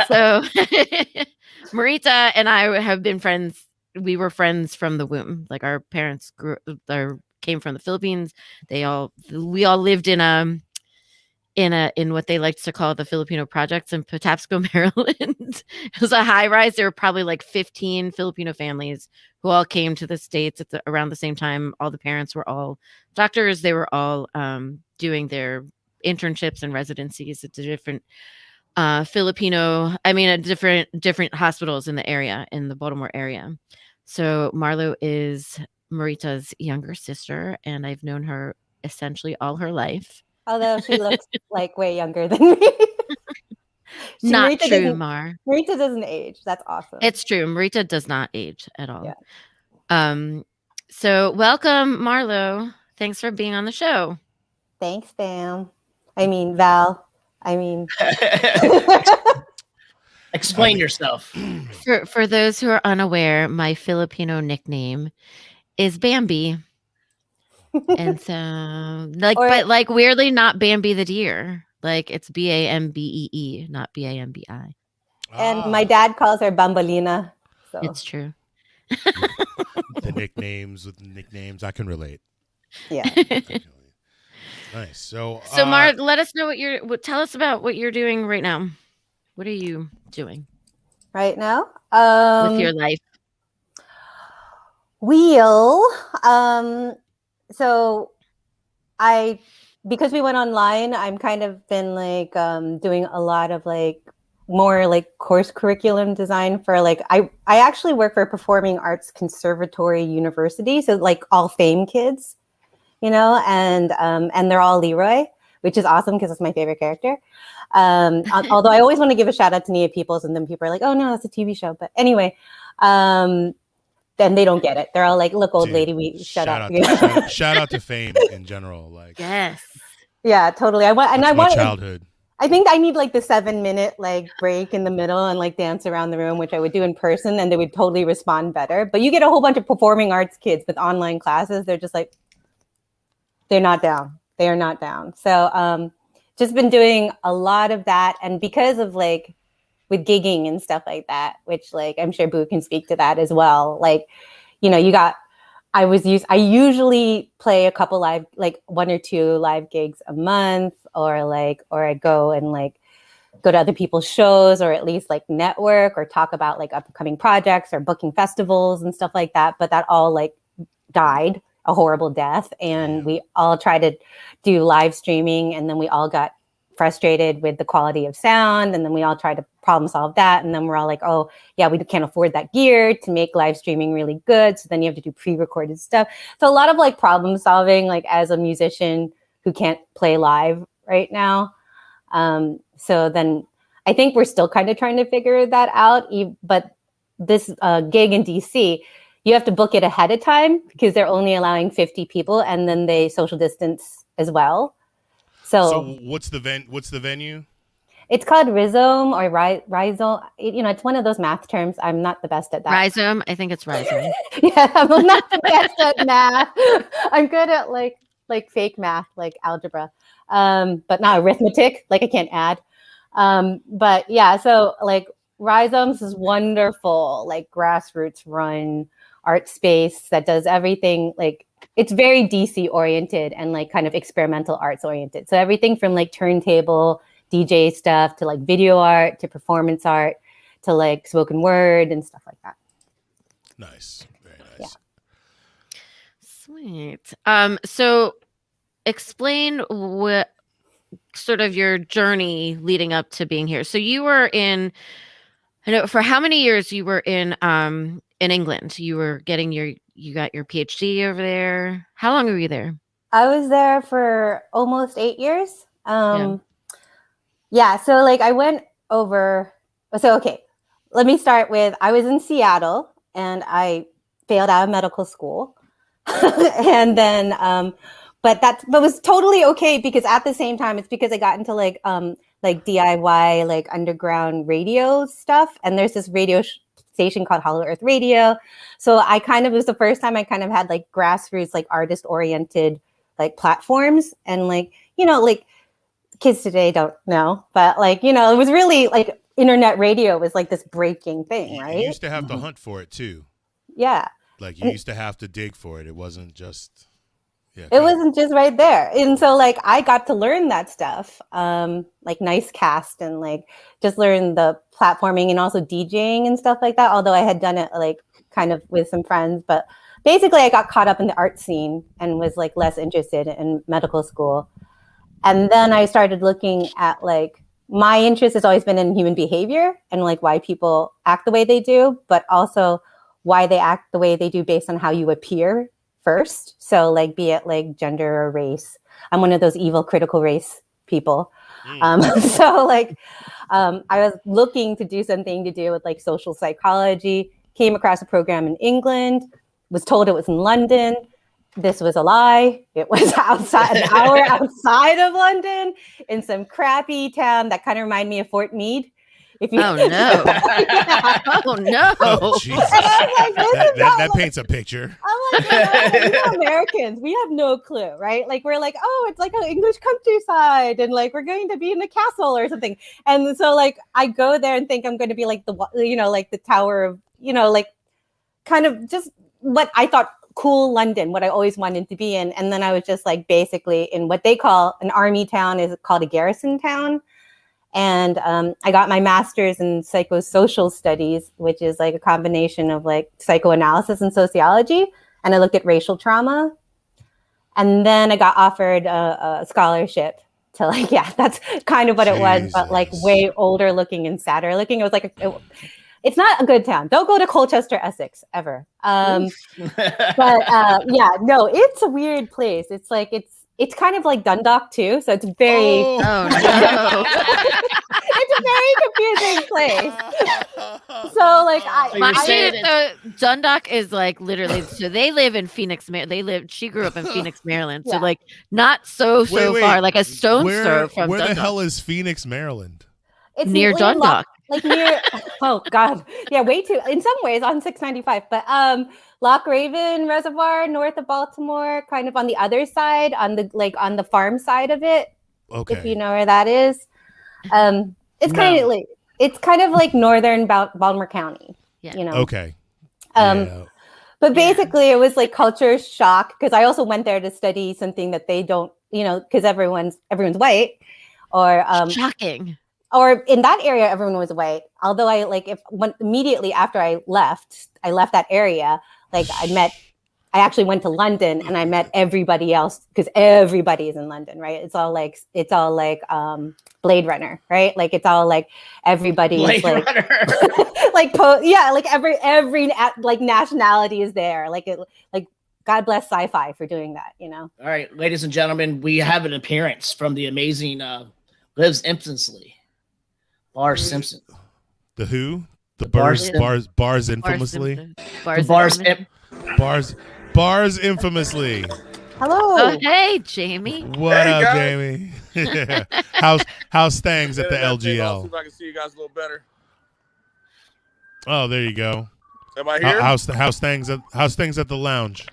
So Marita and I have been friends. We were friends from the womb. Like our parents came from the Philippines. We all lived in what they liked to call the Filipino projects in Patapsco, Maryland. It was a high rise. There were probably like 15 Filipino families who all came to the States around the same time. All the parents were all doctors. They were all doing their internships and residencies at the different different hospitals in the area, in the Baltimore area. So Marlo is Marita's younger sister, and I've known her essentially all her life. Although she looks like way younger than me. Not Marita true, doesn't- Mar. Marita doesn't age. That's awesome. It's true. Marita does not age at all. Yeah. So welcome, Marlo. Thanks for being on the show. Thanks, Bam. I mean, Val. I mean, Explain yourself. For those who are unaware, my Filipino nickname is Bambi. And so but weirdly not Bambi the deer. Like it's Bambee, not Bambi. and my dad calls her Bambalina. So It's true. The nicknames with nicknames. I can relate. yeah. Nice. So, Mar, let us know tell us about what you're doing right now. What are you doing Right now, with your life? So because we went online, I'm kind of been like doing a lot of like more like course curriculum design for like I actually work for a performing arts conservatory university, so like all fame kids, and they're all Leroy, which is awesome because it's my favorite character. Although I always want to give a shout out to Nia Peoples, and then people are like, oh no, that's a TV show. But anyway, then they don't get it. They're all like, look, old Dude, lady, shut up. Shout out to fame in general. Like, Yes. Yeah, totally. I want my childhood. I think I need like the 7-minute like break in the middle and like dance around the room, which I would do in person, and they would totally respond better. But you get a whole bunch of performing arts kids with online classes. They're just like, they're not down. They are not down. So just been doing a lot of that. And because of like with gigging and stuff like that, which like I'm sure Boo can speak to that as well. Like, I usually play a couple live, like 1 or 2 live gigs a month, or I go and like go to other people's shows, or at least like network or talk about like upcoming projects or booking festivals and stuff like that. But that all like died a horrible death. And we all tried to do live streaming, and then we all got frustrated with the quality of sound, and then we all tried to problem solve that, and then we're all like, oh yeah, we can't afford that gear to make live streaming really good, so then you have to do pre-recorded stuff. So a lot of like problem solving, like as a musician who can't play live right now. So then I think we're still kind of trying to figure that out, but this gig in DC, you have to book it ahead of time because they're only allowing 50 people, and then they social distance as well. So what's the venue? It's called rhizome or rhizome. It's one of those math terms. I'm not the best at that. Rhizome. I think it's rhizome. Yeah, I'm not the best at math. I'm good at like fake math, like algebra, but not arithmetic. Like I can't add. But yeah, so like Rhizomes is wonderful, like grassroots run art space that does everything. Like it's very DC oriented and like kind of experimental arts oriented. So everything from like turntable DJ stuff to like video art to performance art to like spoken word and stuff like that. Nice. Very nice. Yeah. Sweet. So explain what sort of your journey leading up to being here. So you were in, I know, for how many years you were in England? You got your PhD over there. How long were you there? I was there for almost 8 years. Yeah. So like I went over. So, okay, let me start with, I was in Seattle and I failed out of medical school. And then, but was totally okay because at the same time, it's because I got into like DIY, like underground radio stuff. And there's this radio station called Hollow Earth Radio. So it was the first time I kind of had like grassroots, like artist oriented like platforms. And like, like kids today don't know, but like, it was really like internet radio was like this breaking thing, right? You used to have to hunt for it too. Yeah. Like you used to have to dig for it. It wasn't just, it wasn't just right there. And so like I got to learn that stuff, like Nicecast and like just learn the platforming and also DJing and stuff like that. Although I had done it like kind of with some friends, but basically I got caught up in the art scene and was like less interested in medical school. And then I started looking at like, my interest has always been in human behavior and like why people act the way they do, but also why they act the way they do based on how you appear first. So like, be it like gender or race. I'm one of those evil critical race people. So like, I was looking to do something to do with like social psychology, came across a program in England, was told it was in London. This was a lie. It was an hour outside of London in some crappy town that kind of reminded me of Fort Meade. Oh no! Oh no! Oh, Jesus. That paints a picture. I'm like, Americans, we have no clue, right? Like we're like, oh, it's like an English countryside, and like we're going to be in a castle or something. And so like I go there and think I'm going to be like like the Tower of, like kind of just what I thought cool London, what I always wanted to be in. And then I was just like basically in what they call an army town, is called a garrison town. And I got my master's in psychosocial studies, which is like a combination of like psychoanalysis and sociology. And I looked at racial trauma. And then I got offered a scholarship to like, that's kind of what it was, but like way older looking and sadder looking. It was like, it's not a good town. Don't go to Colchester, Essex, ever. But it's a weird place. It's like, it's kind of like Dundalk too. So it's very, no. it's a very confusing place. So like, Dundalk is like literally, so they live in Phoenix, she grew up in Phoenix, Maryland. So like not so far, like a stone's throw from Where Dundalk. the hell is Phoenix, Maryland? It's near Dundalk. Like near, oh God. Yeah, way too, in some ways on 695, but Loch Raven Reservoir, north of Baltimore, kind of on the other side, on the farm side of it. Okay. If you know where that is. It's kind of like northern Baltimore County. Yeah. Okay. But basically it was like culture shock, because I also went there to study something that they don't, because everyone's white, or shocking. Or in that area, everyone was white. Although immediately after I left that area, like I actually went to London and I met everybody else, because everybody is in London, right? It's all like Blade Runner, right? Like it's all like everybody is like, like every like nationality is there. Like God bless sci-fi for doing that, All right, ladies and gentlemen, we have an appearance from the amazing Lives Infamously. Bars Simpson. The who? The Bars Infamously. Bars Infamously. Hello. Oh, hey, Jamie. What up, Jamie? How's things at the LGL? I'll see if I can see you guys a little better. Oh, there you go. Am I here? How's things at the lounge?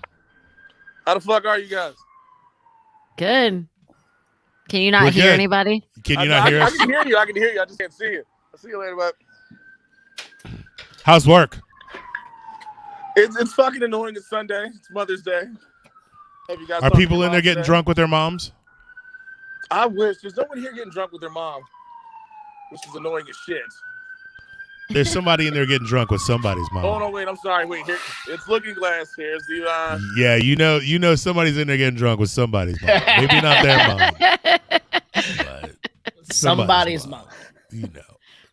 How the fuck are you guys? Good. Can you not hear anybody? Can you not hear us? I can hear you. I can hear you. I just can't see you. I'll see you later, bud. How's work? It's fucking annoying. It's Sunday. It's Mother's Day. Hope you guys are people in there getting drunk with their moms? I wish. There's no one here getting drunk with their mom. which is annoying as shit. There's somebody in there getting drunk with somebody's mom. Oh no, wait, I'm sorry. Wait, here it's Looking Glass. Here's the Yeah, you know somebody's in there getting drunk with somebody's mom. Maybe not their mom, but Somebody's mom. You know.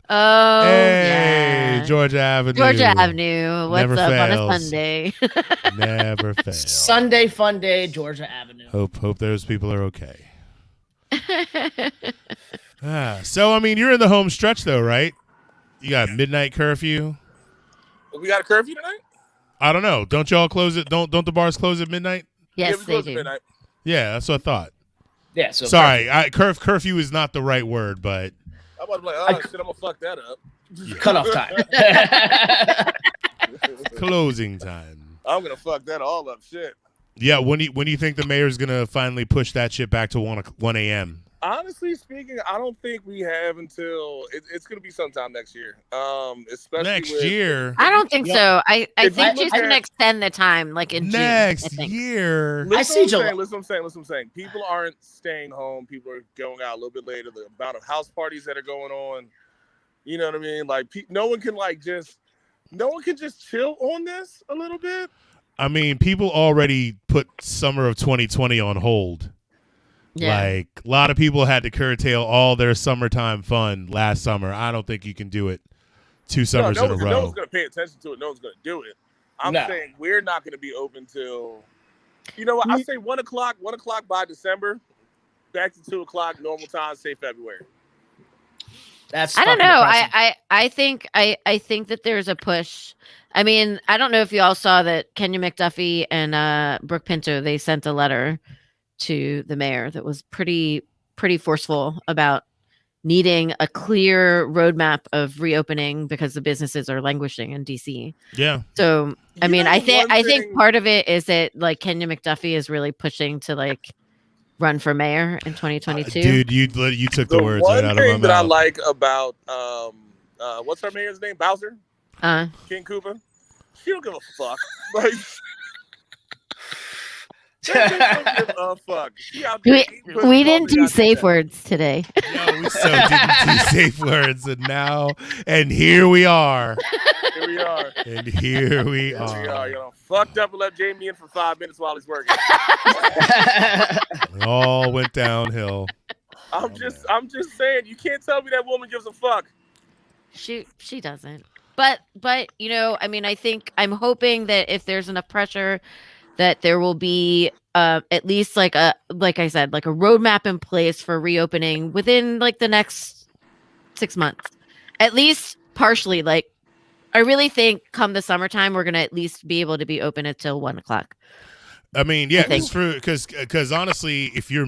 Oh, Hey, yeah. Georgia Avenue. Georgia Avenue. What's Never up fails. on a Sunday? Never fails. Sunday fun day, Georgia Avenue. Hope those people are okay. So I mean, you're in the home stretch though, right? You got midnight curfew. we got a curfew tonight? I don't know. Don't y'all close it? Don't the bars close at midnight? Yes, we they close at do. midnight. Yeah, that's what I thought. Yeah, so Sorry, curfew is not the right word, but I'm about to be like, oh shit, I'm gonna fuck that up. cutoff time. closing time. I'm gonna fuck that all up. Shit. Yeah, when do you think the mayor's gonna finally push that shit back to 1 a.m.? Honestly speaking, I don't think we have until it's gonna be sometime next year. Especially Next with, year. I don't think so. I If think you she's look going to at- extend the time, like in June. I Next think. year. Listen I what see I'm July. saying, listen what I'm saying. People aren't staying home. People are going out a little bit later. The amount of house parties that are going on. You know what I mean? Like no one can just chill on this a little bit. I mean, people already put summer of 2020 on hold. Yeah. Like, a lot of people had to curtail all their summertime fun last summer. I don't think you can do it 2 summers in a No row. one's going to pay attention to it. No one's going to do it. I'm No. saying we're not going to be open till, you know what? I say 1 o'clock by December, back to 2 o'clock, normal time, say February. That's I don't fucking know. depressing. I think that there's a push. I mean, I don't know if you all saw that Kenya McDuffie and Brooke Pinto, they sent a letter to the mayor that was pretty forceful about needing a clear roadmap of reopening because the businesses are languishing in DC. Yeah. So, I You mean, know, I think one thing- part of it is that like Kenya McDuffie is really pushing to like run for mayor in 2022. Dude, you took the The words one right out of my thing that I mouth. like about, what's her mayor's name? Bowser? King Koopa? She don't give a fuck. Like, she don't give a fuck. She out there eating pussy We all didn't the do goddamn safe time. words today. No, we so didn't do safe words, and here we are. Here we are. And here we Here we are. are. You know, fucked up and left Jamie in for 5 minutes while he's working. It all went downhill. I'm just saying, you can't tell me that woman gives a fuck. She doesn't. But you know, I mean, I'm hoping that if there's enough pressure, that there will be at least like I said, like a roadmap in place for reopening within like the next 6 months, at least partially. Like, I really think come the summertime, we're gonna at least be able to be open until 1 o'clock. I mean, yeah, think. because honestly, if you're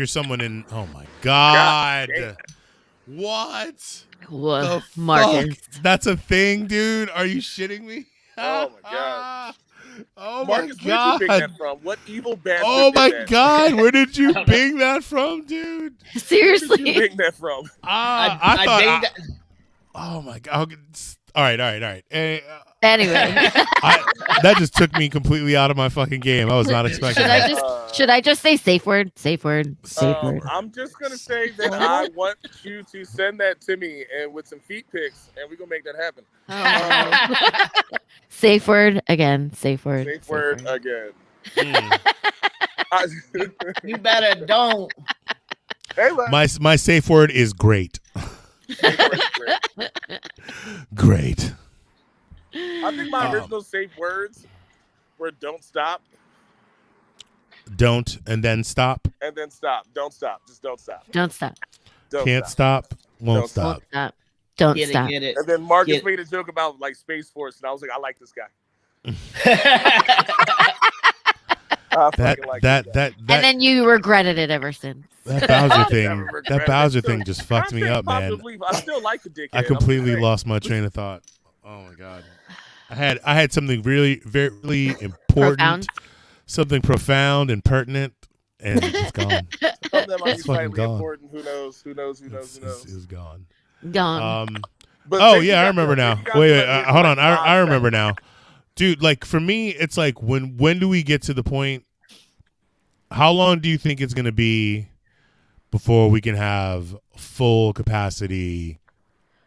someone in, oh my God, damn. what? Whoa, The Marcus. fuck? That's a thing, dude. Are you shitting me? Oh my God. Oh Marcus, my where did you pick God. that from? What evil bastard Oh did my that? God. Where did you bing that from, dude? Where did you Seriously. pick that from? I thought. think that- Oh my God. All right. Anyway, That just took me completely out of my fucking game. I was not expecting that. should I just say safe word? Safe word. Safe word. I'm just gonna say that I want you to send that to me and with some feet pics, and we're gonna make that happen. Safe word again. Safe word. Safe word again. You better don't. Hey, look. My safe word is great. Safe word is great. Great. I think my original safe words were "don't stop" Don't and then stop. and then "stop." Don't stop. Just don't stop. Don't stop. Don't Can't stop. stop. Won't Don't stop. Won't stop. Don't Get stop. it, get it. And then Marcus Get- made a joke about like Space Force, and I was like, I like this guy. I fucking like this guy. And then you regretted it ever since. that Bowser thing. Never regretted That it. Bowser Still- thing just fucked me Contrary up, to popular man. belief, I still like the dickhead. I I'm completely just saying. lost my train of thought. Oh my God. I had something really, very important, Profound. something profound and pertinent, and it's gone. Something that might be It's fucking slightly gone. important. Who knows? It's gone. Gone. But Oh thank you yeah, I guys remember for- now. thank you guys Wait, for letting me hold on. like 5 I remember seconds. now, dude. Like for me, it's like when do we get to the point? How long do you think it's gonna be before we can have full capacity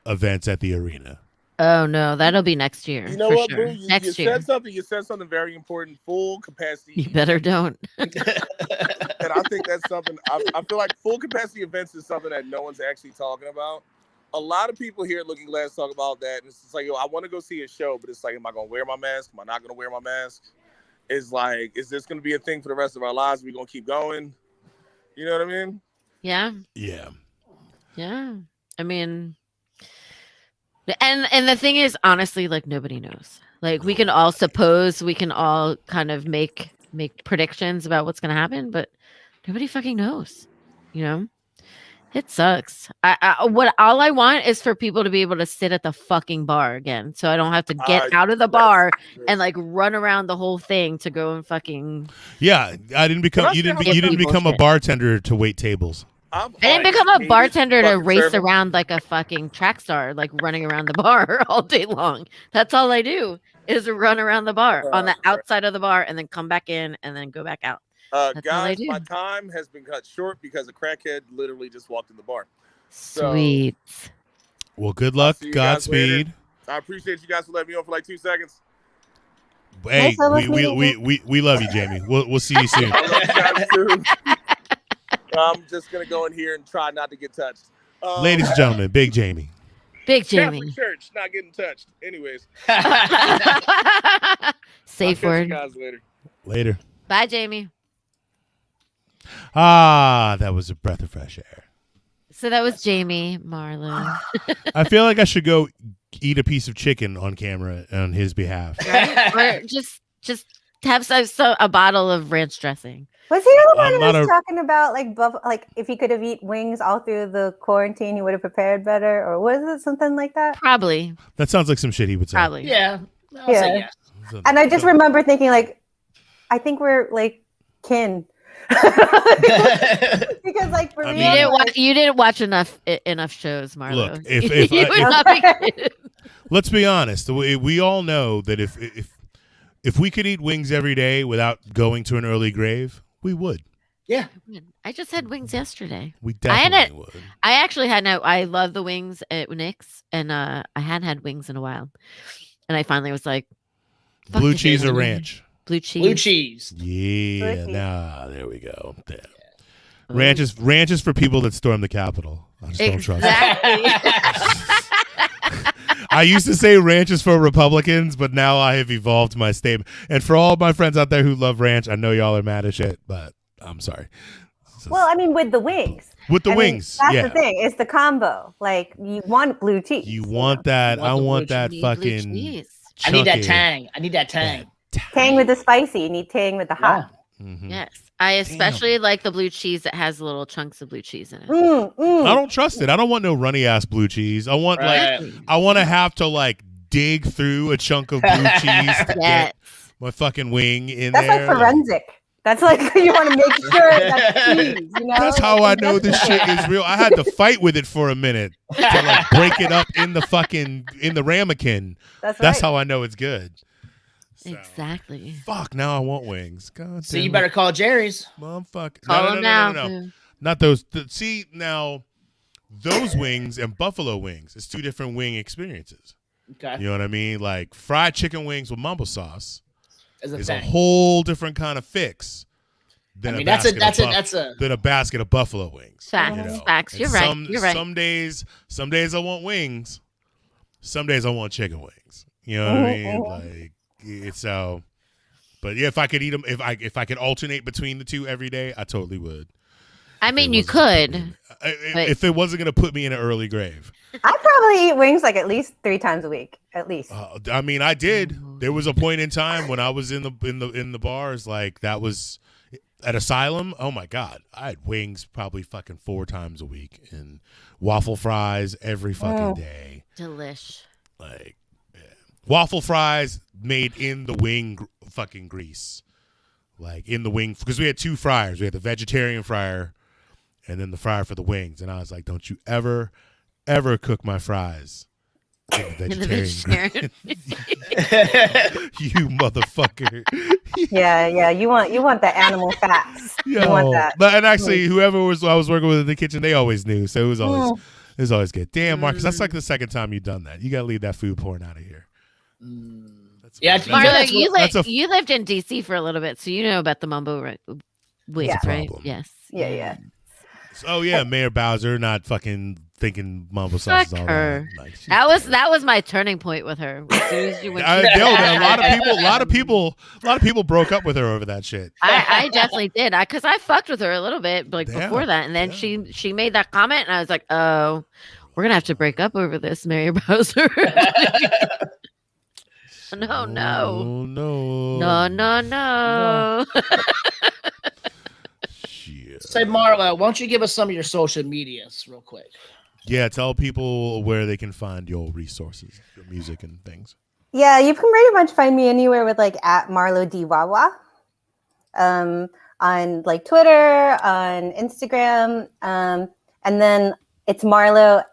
events at the arena. Oh no, that'll be next year. You know for what, sure. Boo? You Next year. said something. You said something very important. Full capacity. You better don't. And I think that's something. I feel like full capacity events is something that no one's actually talking about. A lot of people here at Looking Glass talk about that, and it's just like, yo, I want to go see a show, but it's like, am I gonna wear my mask? Am I not gonna wear my mask? It's like, is this gonna be a thing for the rest of our lives? Are we gonna keep going? You know what I mean? Yeah. Yeah. Yeah. I mean, and the thing is, honestly, like nobody knows. Like we can all suppose, we can all kind of make predictions about what's gonna happen, but nobody fucking knows. You know, it sucks. All I want is for people to be able to sit at the fucking bar again, so I don't have to get out of the bar and like run around the whole thing to go and fucking. Yeah, I didn't become. You didn't become a bartender to wait tables. I didn't become a bartender to race around like a fucking track star, like running around the bar all day long. That's all I do is run around the bar on the outside of the bar and then come back in and then go back out. Guys, my time has been cut short because a crackhead literally just walked in the bar. Sweet. Well, good luck. Godspeed. I appreciate you guys for letting me on for like 2 seconds. Hey, we love you, Jamie. We'll see you soon. I love you guys too. I'm just gonna go in here and try not to get touched. Ladies and gentlemen, Big Jamie. Big Jamie. Catholic Church, not getting touched. Anyways. Safe word. I'll catch you guys later. Later. Bye, Jamie. Ah, that was a breath of fresh air. So that was Jamie Marlo. I feel like I should go eat a piece of chicken on camera on his behalf. Right? Or just have a bottle of ranch dressing. Was he the one who was talking about like if he could have eaten wings all through the quarantine, he would have prepared better, or was it something like that? Probably. That sounds like some shit he would say. Probably. Yeah. I'll say yes. And I just remember thinking, like, I think we're like kin. Because like for real, you didn't watch enough shows, Marlo. Look, if you would not be kidding. Let's be honest. We all know that if we could eat wings every day without going to an early grave, we would. Yeah. I just had wings yesterday. We definitely would. I actually had I love the wings at Nick's, and I hadn't had wings in a while. And I finally was like, blue cheese or ranch? Blue cheese. Blue cheese. Yeah. Nah, there we go. There. Ranch is for people that storm the Capitol. I just don't trust it. I used to say ranch is for Republicans, but now I have evolved my statement. And for all my friends out there who love ranch, I know y'all are mad as shit, but I'm sorry. Well, I mean, with the wings. With the wings. That's the thing. It's the combo. Like, you want blue cheese. You want that. I want that fucking. I need that tang. I need that tang. Tang with the spicy. You need tang with the hot. Yeah. Mm-hmm. Yes. I especially like the blue cheese that has little chunks of blue cheese in it. I don't trust it. I don't want no runny ass blue cheese. I want I want to have to like dig through a chunk of blue cheese to get my fucking wing in there. That's like forensic. That's like you want to make sure that's cheese. You know? That's how I know this shit is real. I had to fight with it for a minute to like break it up in the ramekin. That's how I know it's good. So, exactly. Fuck, now I want wings. God so you better call Jerry's. Motherfucker. Call him now. No. Not those. See, now, those wings and buffalo wings, it's two different wing experiences. Okay. You know what I mean? Like fried chicken wings with mambo sauce is a thing. whole different kind of fix than a basket of buffalo wings. Facts. You know? Facts. You're right. You're right. Some days I want wings. Some days I want chicken wings. You know what I mean? Like, it's so, but yeah, if I could eat them, if I could alternate between the two every day, I totally would. I mean, you could. If it wasn't going to put me in an early grave. I'd probably eat wings like at least 3 times a week, at least. I mean, I did. There was a point in time when I was in the bars, like that was at Asylum. Oh my God, I had wings probably fucking 4 times a week and waffle fries every fucking day. Delish. Like. Waffle fries made in the wing fucking grease. Like in the wing, because we had 2 fryers. We had the vegetarian fryer and then the fryer for the wings. And I was like, don't you ever cook my fries In the the vegetarian. vegetarian. You motherfucker. Yeah. You want the animal fats. You want Yo. that. But, and actually, whoever I was working with in the kitchen, they always knew. So it was always good. Damn, Marcus, that's like the second time you've done that. You got to leave that food porn out of here. That's Yeah, fine. Marlo, you lived in DC for a little bit, so you know about the mumbo wigs, Yeah. right? Problem. Yes. Yeah. Oh yeah, Mayor Bowser not fucking thinking mumbo sauce is all her. that. Like, she's That was my turning point with her. As soon as you went, a lot of people broke up with her over that shit. I definitely did. Because I fucked with her a little bit like Yeah, before that, and then yeah. she made that comment, and I was like, oh, we're gonna have to break up over this, Mayor Bowser. No. No. Shit. Say, Marlo, why don't you give us some of your social medias real quick? Yeah, tell people where they can find your resources, your music and things. Yeah, you can pretty much find me anywhere with like at Marlo De Lara. On like Twitter, on Instagram, and then it's Marlo.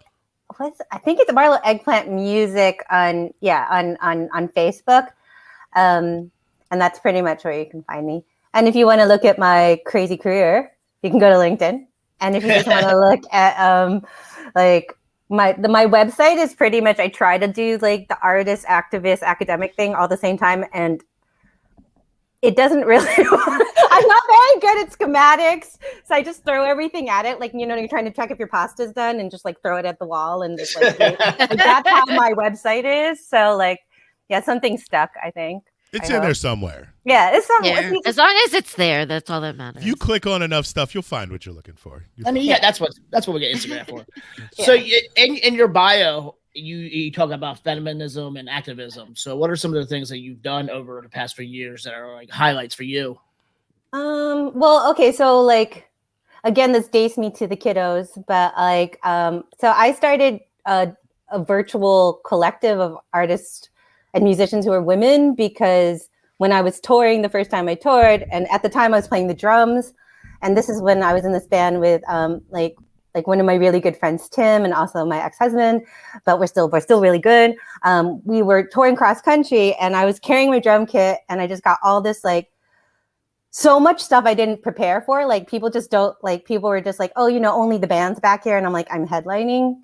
I think it's Marlo Eggplant Music on Facebook, and that's pretty much where you can find me. And if you want to look at my crazy career, you can go to LinkedIn. And if you just want to look at like my website is pretty much, I try to do like the artist, activist, academic thing all the same time, and it doesn't really. I'm not very good at schematics, so I just throw everything at it. Like, you're trying to check if your pasta's done, and just like throw it at the wall, and just like that's how my website is. So like, yeah, something stuck. I think It's in there somewhere. Yeah, it's somewhere. There. As long as it's there, that's all that matters. If you click on enough stuff, you'll find what you're looking for. That's what we get Instagram for. Yeah. So in your bio, you talk about feminism and activism. So what are some of the things that you've done over the past few years that are like highlights for you? Well, okay, so like, again, this dates me to the kiddos, but like, so I started a virtual collective of artists and musicians who are women, because when I was touring the first time I toured, and at the time I was playing the drums, and this is when I was in this band with like one of my really good friends, Tim, and also my ex-husband, but we're still really good. We were touring cross country, and I was carrying my drum kit, and I just got all this like so much stuff I didn't prepare for. Like, people were just like, oh, only the band's back here, and I'm like, I'm headlining.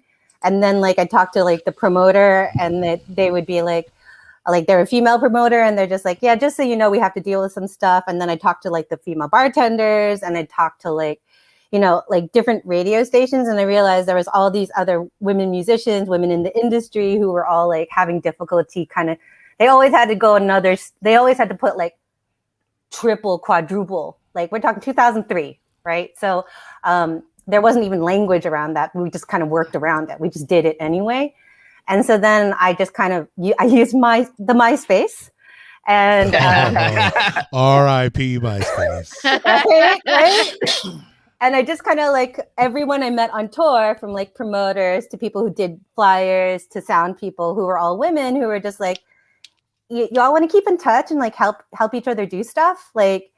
And then like I talked to like the promoter, and they would be like they're a female promoter, and they're just like, yeah, just so you know, we have to deal with some stuff. And then I talked to like the female bartenders, and I talked to like different radio stations, and I realized there was all these other women musicians, women in the industry, who were all like having difficulty they always had to put like triple, quadruple, like we're talking 2003, right? So there wasn't even language around that. We just kind of worked around it. We just did it anyway. And so then I just I used the MySpace, and R.I.P. MySpace. right? And I just kind of like everyone I met on tour, from like promoters to people who did flyers to sound people, who were all women, who were just like, y'all want to keep in touch and like help each other do stuff, like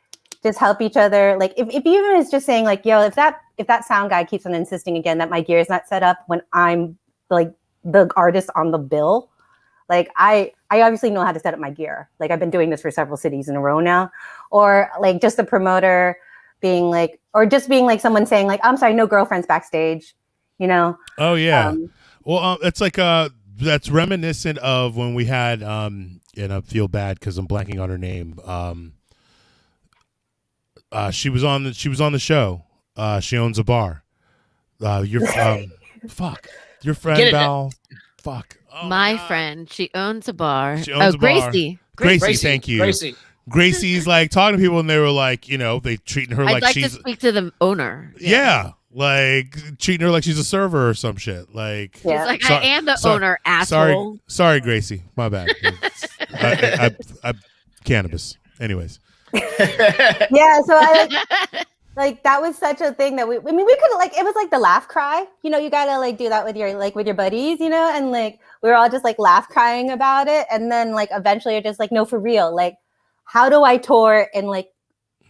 just help each other. Like if even it's just saying like, yo, if that sound guy keeps on insisting again that my gear is not set up when I'm like the artist on the bill, like I obviously know how to set up my gear. Like, I've been doing this for several cities in a row now. Or like just the promoter being like, or just being like someone saying like, I'm sorry, no girlfriends backstage, Oh yeah. Well, it's like that's reminiscent of when we had and I feel bad because I'm blanking on her name. She was on the show. She owns a bar. Your friend Val. Fuck. Oh my friend, she owns a bar. She owns a bar. Gracie, thank you. Gracie's like talking to people, and they were like, they treating her I'd like she's. to speak to the owner. Yeah, like treating her like she's a server or some shit. Like, she's like, I am the owner, asshole. Sorry, Gracie. My bad. I cannabis. Anyways. Yeah, so I like that was such a thing that we could like, it was like the laugh cry. You gotta like do that with your buddies, and like we were all just like laugh crying about it, and then like eventually you're just like, no, for real, like, how do I tour in like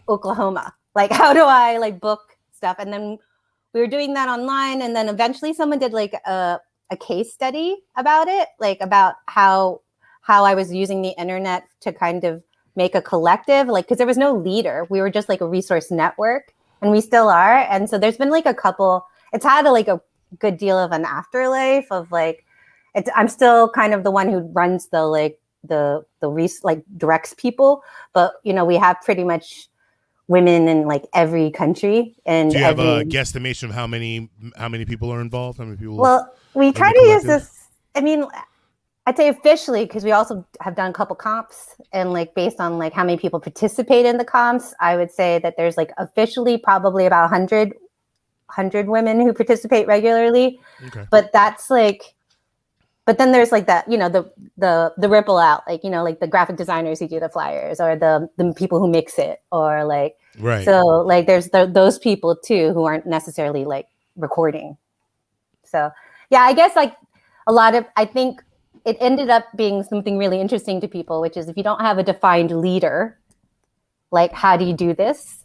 Oklahoma? Like, how do I like book stuff? And then we were doing that online, and then eventually someone did like a a case study about it, like about how I was using the internet to kind of make a collective, like, because there was no leader. We were just like a resource network, and we still are. And so there's been like a couple, it's had a good deal of an afterlife of like, I'm still kind of the one who runs the directs people, but you know, we have pretty much women in like every country. And do you have a guesstimation of how many people are involved? How many people? Well, we try to use this. I mean, I'd say officially, because we also have done a couple comps, and like based on like how many people participate in the comps, I would say that there's like officially probably about 100 women who participate regularly. Okay. But that's like, but then there's like that, you know, the ripple out, like, you know, like the graphic designers who do the flyers, or the people who mix it, or like, right. So like there's those people too who aren't necessarily like recording. So yeah, I guess like I think it ended up being something really interesting to people, which is if you don't have a defined leader, like how do you do this?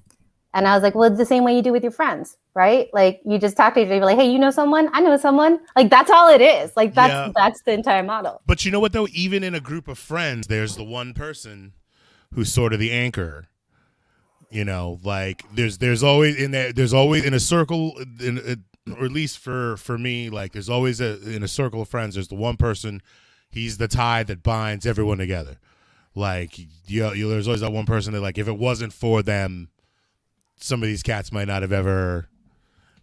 And I was like, well, it's the same way you do with your friends, right? Like you just talk to each other, like, hey, you know someone? I know someone. Like that's all it is. Like that's the entire model. But you know what though? Even in a group of friends, there's the one person who's sort of the anchor. You know, like there's always in a circle, or at least for me, like there's always in a circle of friends, there's the one person. He's the tie that binds everyone together. Like, there's always that one person that, like, if it wasn't for them, some of these cats might not have ever.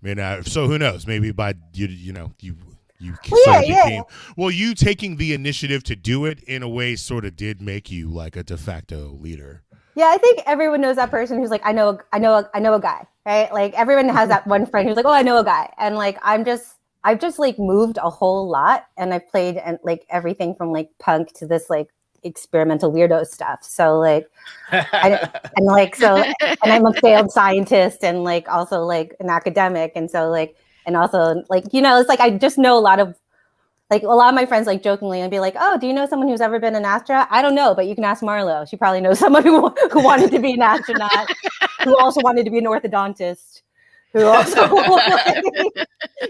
I mean, so who knows? Maybe by you became. Well, you taking the initiative to do it in a way sort of did make you like a de facto leader. Yeah, I think everyone knows that person who's like, I know a guy, right? Like everyone has that one friend who's like, oh, I know a guy, and like I've just like moved a whole lot, and I've played and like everything from like punk to this like experimental weirdo stuff. So like, and I'm a failed scientist and like also like an academic, and so like, and also like, you know, it's like I just know a lot of my friends like jokingly and be like, oh, do you know someone who's ever been an astronaut? I don't know, but you can ask Marlo. She probably knows someone who wanted to be an astronaut, who also wanted to be an orthodontist. Who also,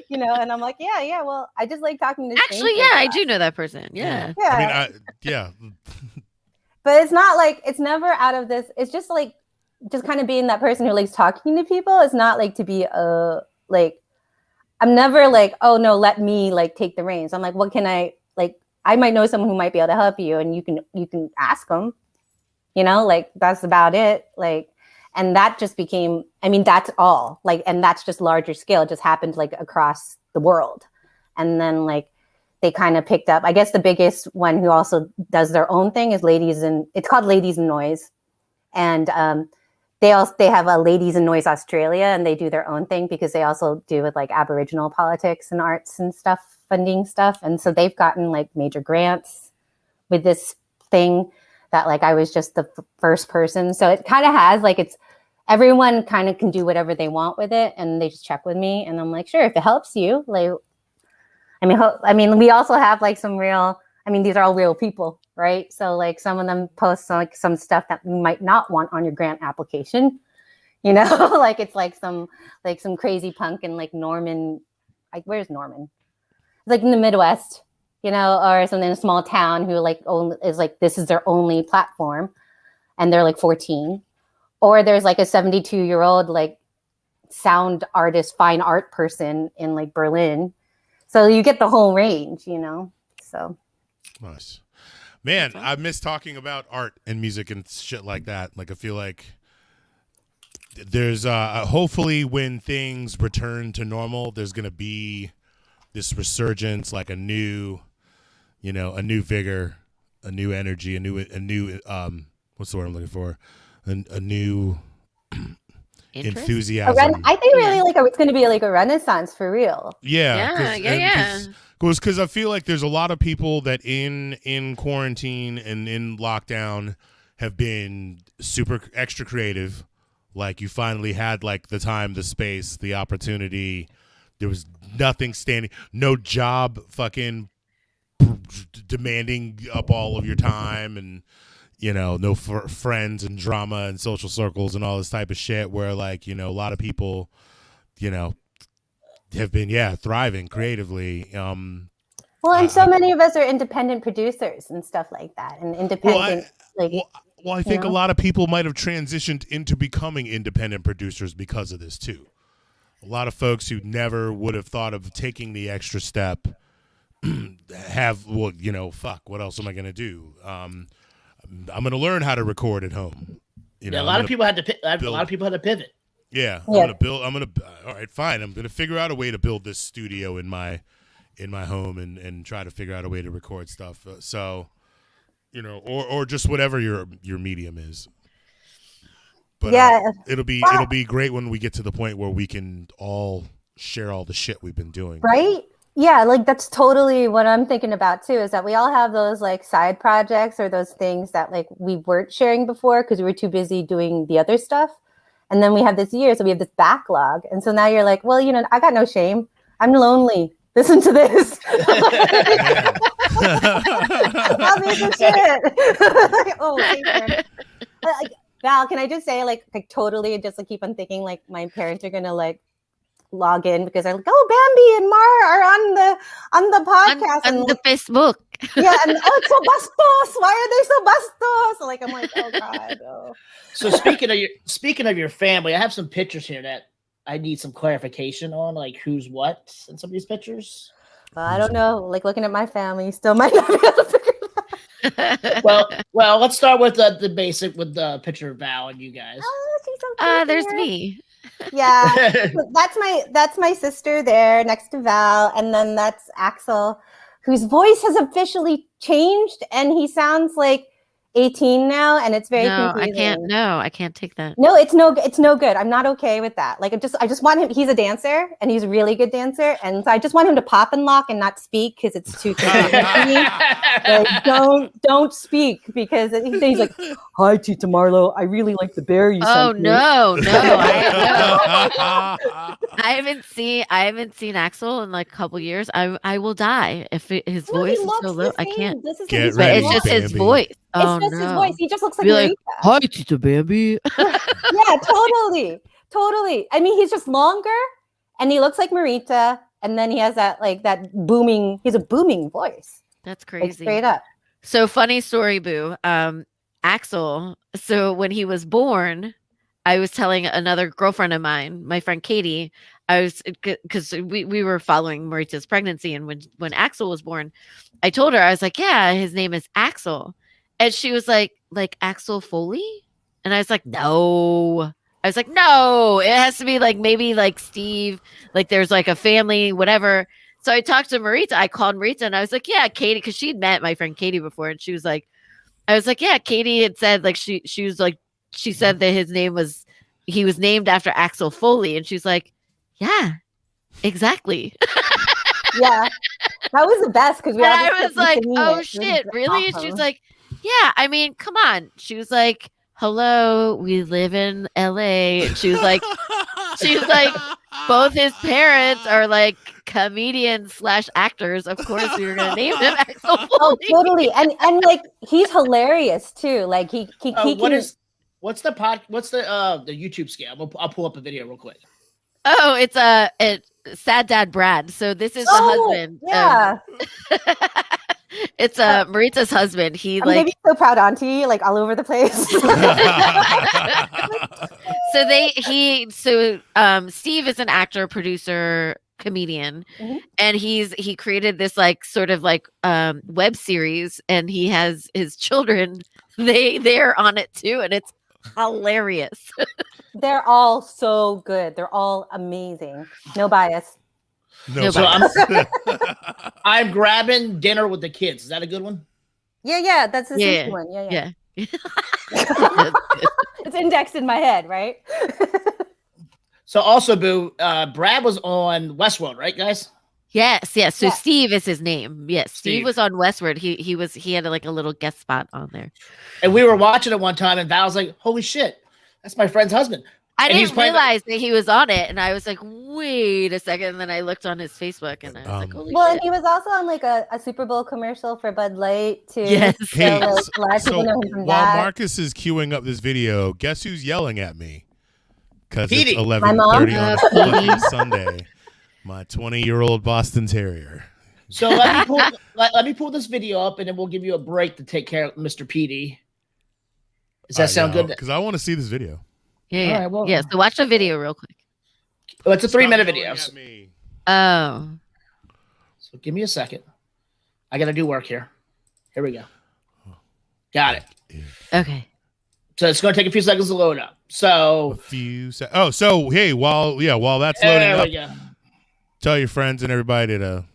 you know, and I'm like, yeah. Well, I just like talking to. Actually, yeah, I do know that person. Yeah. I mean, yeah. But it's not like it's never out of this. It's just like just kind of being that person who likes talking to people. It's not like to be like. I'm never like, oh no, let me like take the reins. I'm like, what can I like? I might know someone who might be able to help you, and you can ask them. You know, like that's about it. Like. And that just became, I mean, that's all like, and that's just larger scale. It just happened like across the world. And then like, they kind of picked up, I guess the biggest one who also does their own thing is Ladyz, and it's called Ladyz and Noyz. And they have a Ladyz and Noyz Australia, and they do their own thing because they also do with like Aboriginal politics and arts and stuff, funding stuff. And so they've gotten like major grants with this thing. That like I was just the first person, so it kind of has like it's everyone kind of can do whatever they want with it, and they just check with me, and I'm like, sure, if it helps you. Like, I mean, we also have like some real. I mean, these are all real people, right? So like some of them post like some stuff that you might not want on your grant application, you know, like it's like some crazy punk in like Norman, like where's Norman? It's like in the Midwest. You know, or something in a small town who like is like this is their only platform, and they're like 14, or there's like a 72-year-old like sound artist, fine art person in like Berlin. So you get the whole range, you know. So nice, man. I miss talking about art and music and shit like that. Like I feel like there's hopefully when things return to normal, there's gonna be this resurgence, like a new vigor, a new energy, a new what's the word I'm looking for? A new enthusiasm. I think really like it's going to be like a renaissance for real. Yeah. Because I feel like there's a lot of people that in quarantine and in lockdown have been super extra creative. Like you finally had like the time, the space, the opportunity. There was nothing standing, no job fucking demanding up all of your time, and you know, no friends and drama and social circles and all this type of shit where like, you know, a lot of people, you know, have been thriving creatively. Well, and so many of us are independent producers and stuff like that, and independent, Well, I think a lot of people might have transitioned into becoming independent producers because of this too. A lot of folks who never would have thought of taking the extra step fuck, what else am I going to do? I'm going to learn how to record at home. A lot of people had to pivot. Yeah, I'm going to all right, fine. I'm going to figure out a way to build this studio in my home and try to figure out a way to record stuff. Or just whatever your medium is. But it'll be great when we get to the point where we can all share all the shit we've been doing. Right? Yeah, like that's totally what I'm thinking about too, is that we all have those like side projects or those things that like we weren't sharing before because we were too busy doing the other stuff. And then we have this year, so we have this backlog. And so now you're like, well, I got no shame. I'm lonely. Listen to this. I'll be the shit. Like, Val, can I just say, like totally, just like keep on thinking, like my parents are gonna like log in because they're like, oh, Bambi and Mar are on the podcast on the Facebook. Yeah, and it's so bastos. Why are they so bastos? Like I'm like, oh god. Oh. So speaking of your family, I have some pictures here that I need some clarification on, like who's what in some of these pictures. Well, I don't know. Like looking at my family, still might not be able to figure it out. well, let's start with the basic with the picture of Val and you guys. Oh, she's so cute. There's me. Yeah, that's my sister there next to Val, and then that's Axel, whose voice has officially changed, and he sounds like 18 now, and it's very confusing. I can't take that. No, it's no good. I'm not okay with that. Like I just want him. He's a dancer, and he's a really good dancer, and so I just want him to pop and lock and not speak because it's too confusing for me. Like, don't speak because he's like, "Hi, Tita Marlo. I really like the bear you sent me." No. I haven't seen Axel in like a couple years. I will die if his voice is so low. I can't. Get ready, it's just his Bambi. voice. It's just his voice. He just looks like Marita. Hi, Tita Bambi. Yeah, totally. I mean, he's just longer, and he looks like Marita, and then he has that booming. He's a booming voice. That's crazy. Like, straight up. So funny story, Boo. Axel. So when he was born, I was telling another girlfriend of mine, my friend Katie. Because we were following Marita's pregnancy, and when Axel was born, I told her, I was like, yeah, his name is Axel. And she was like Axel Foley? And I was like, no. I was like, no, it has to be like maybe like Steve, like there's like a family, whatever. So I talked to Marita. I called Marita and I was like, yeah, Katie, because she'd met my friend Katie before. And she was like, I was like, yeah, Katie had said like she was like, she said that he was named after Axel Foley. And she's like, yeah, exactly. Yeah. That was the best because I was like, oh shit, really? Awesome. And she was like, yeah, I mean, come on. She was like, hello, we live in LA. And she was like, both his parents are like comedians / actors. Of course, we were gonna name him Axel Foley. Oh, totally. And like he's hilarious too. Like he what's the YouTube scale? I'll pull up a video real quick. Oh, it's Sad Dad Brad. So this is the husband. Yeah. It's Marita's husband. I'm gonna be so proud, Auntie, like all over the place. Steve is an actor, producer, comedian, and he created this like sort of like web series, and he has his children. They're on it too, and it's hilarious. They're all so good. They're all amazing. No bias. No, so I'm grabbing dinner with the kids. Is that a good one? Yeah. That's the same one. Yeah. It's indexed in my head, right? So also, Boo, Brad was on Westworld, right, guys? Yes. So Steve is his name. Yes, Steve was on Westworld. He had like a little guest spot on there. And we were watching it one time, and Val was like, "Holy shit, that's my friend's husband." I didn't realize that he was on it, and I was like, "Wait a second!" And then I looked on his Facebook, and I was like, "Holy shit!" Well, and he was also on like a Super Bowl commercial for Bud Light too. Yes. Hey, so, like, a lot of people know him from while that. Marcus is queuing up this video, guess who's yelling at me? Because it's My 11:30 mom? on a fucking Sunday. My 20-year-old Boston Terrier. So let me pull this video up, and then we'll give you a break to take care of Mr. PD. Does that sound good? Because I want to see this video. Yeah. All right, well- yeah. So watch the video real quick. Oh, it's a 3-minute Stop video. yelling So, at me. Oh. so give me a second. I got to do work here. Here we go. Got it. Okay. So it's going to take a few seconds to load up. So so hey, while that's loading there up, we go. tell your friends and everybody to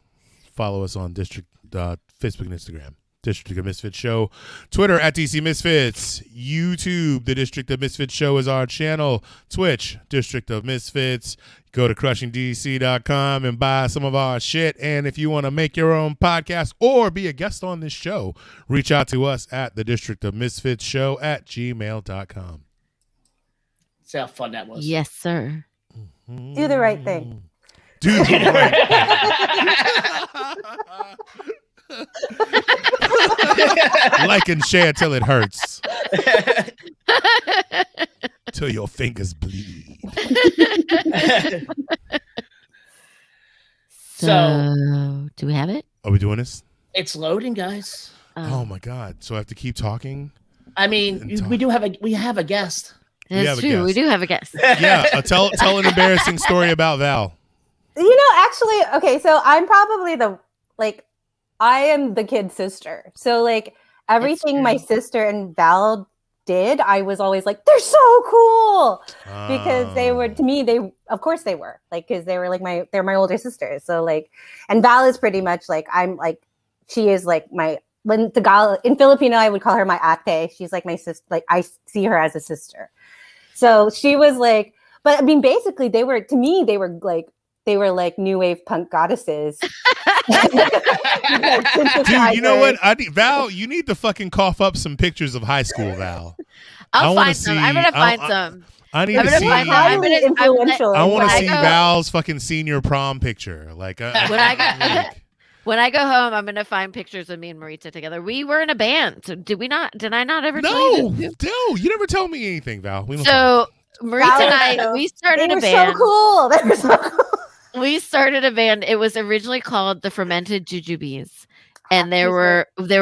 follow us on Facebook and Instagram. District of Misfits Show, Twitter at DC Misfits, YouTube, the District of Misfits Show is our channel, Twitch, District of Misfits. Go to crushingdc.com and buy some of our shit. And if you want to make your own podcast or be a guest on this show, reach out to us at the District of Misfits Show at gmail.com. See how fun that was. Yes, sir. Do the right thing. Do the right thing. Like and share till it hurts. Till your fingers bleed. So, do we have it? Are we doing this? It's loading, guys. Oh my God. So I have to keep talking? I mean, we have a guest. have That's a true. We guest. do have a guest. Yeah. Tell an embarrassing story about Val. Actually, okay, so I'm probably I am the kid sister. So everything my sister and Val did, I was always like, they're so cool. Because they were, to me, of course they were, because they were they're my older sisters. So and Val is pretty much she is when the gal in Filipino, I would call her my ate. She's my sister. I see her as a sister. So she was but I mean, basically they were new wave punk goddesses. Dude, you know what? Val, you need to fucking cough up some pictures of high school, Val. I'll find some. I'm gonna find some. I need I'm to gonna see. find Highly influential. I want to I see go- Val's fucking senior prom picture. When I go home, I'm gonna find pictures of me and Marita together. We were in a band. So did we not? Did I not ever tell you this? No, you never tell me anything, Val. We don't So Marita and I, we started They a were band. so cool. They were so cool. We started a band. It was originally called the Fermented Jujubes, and there were 15 of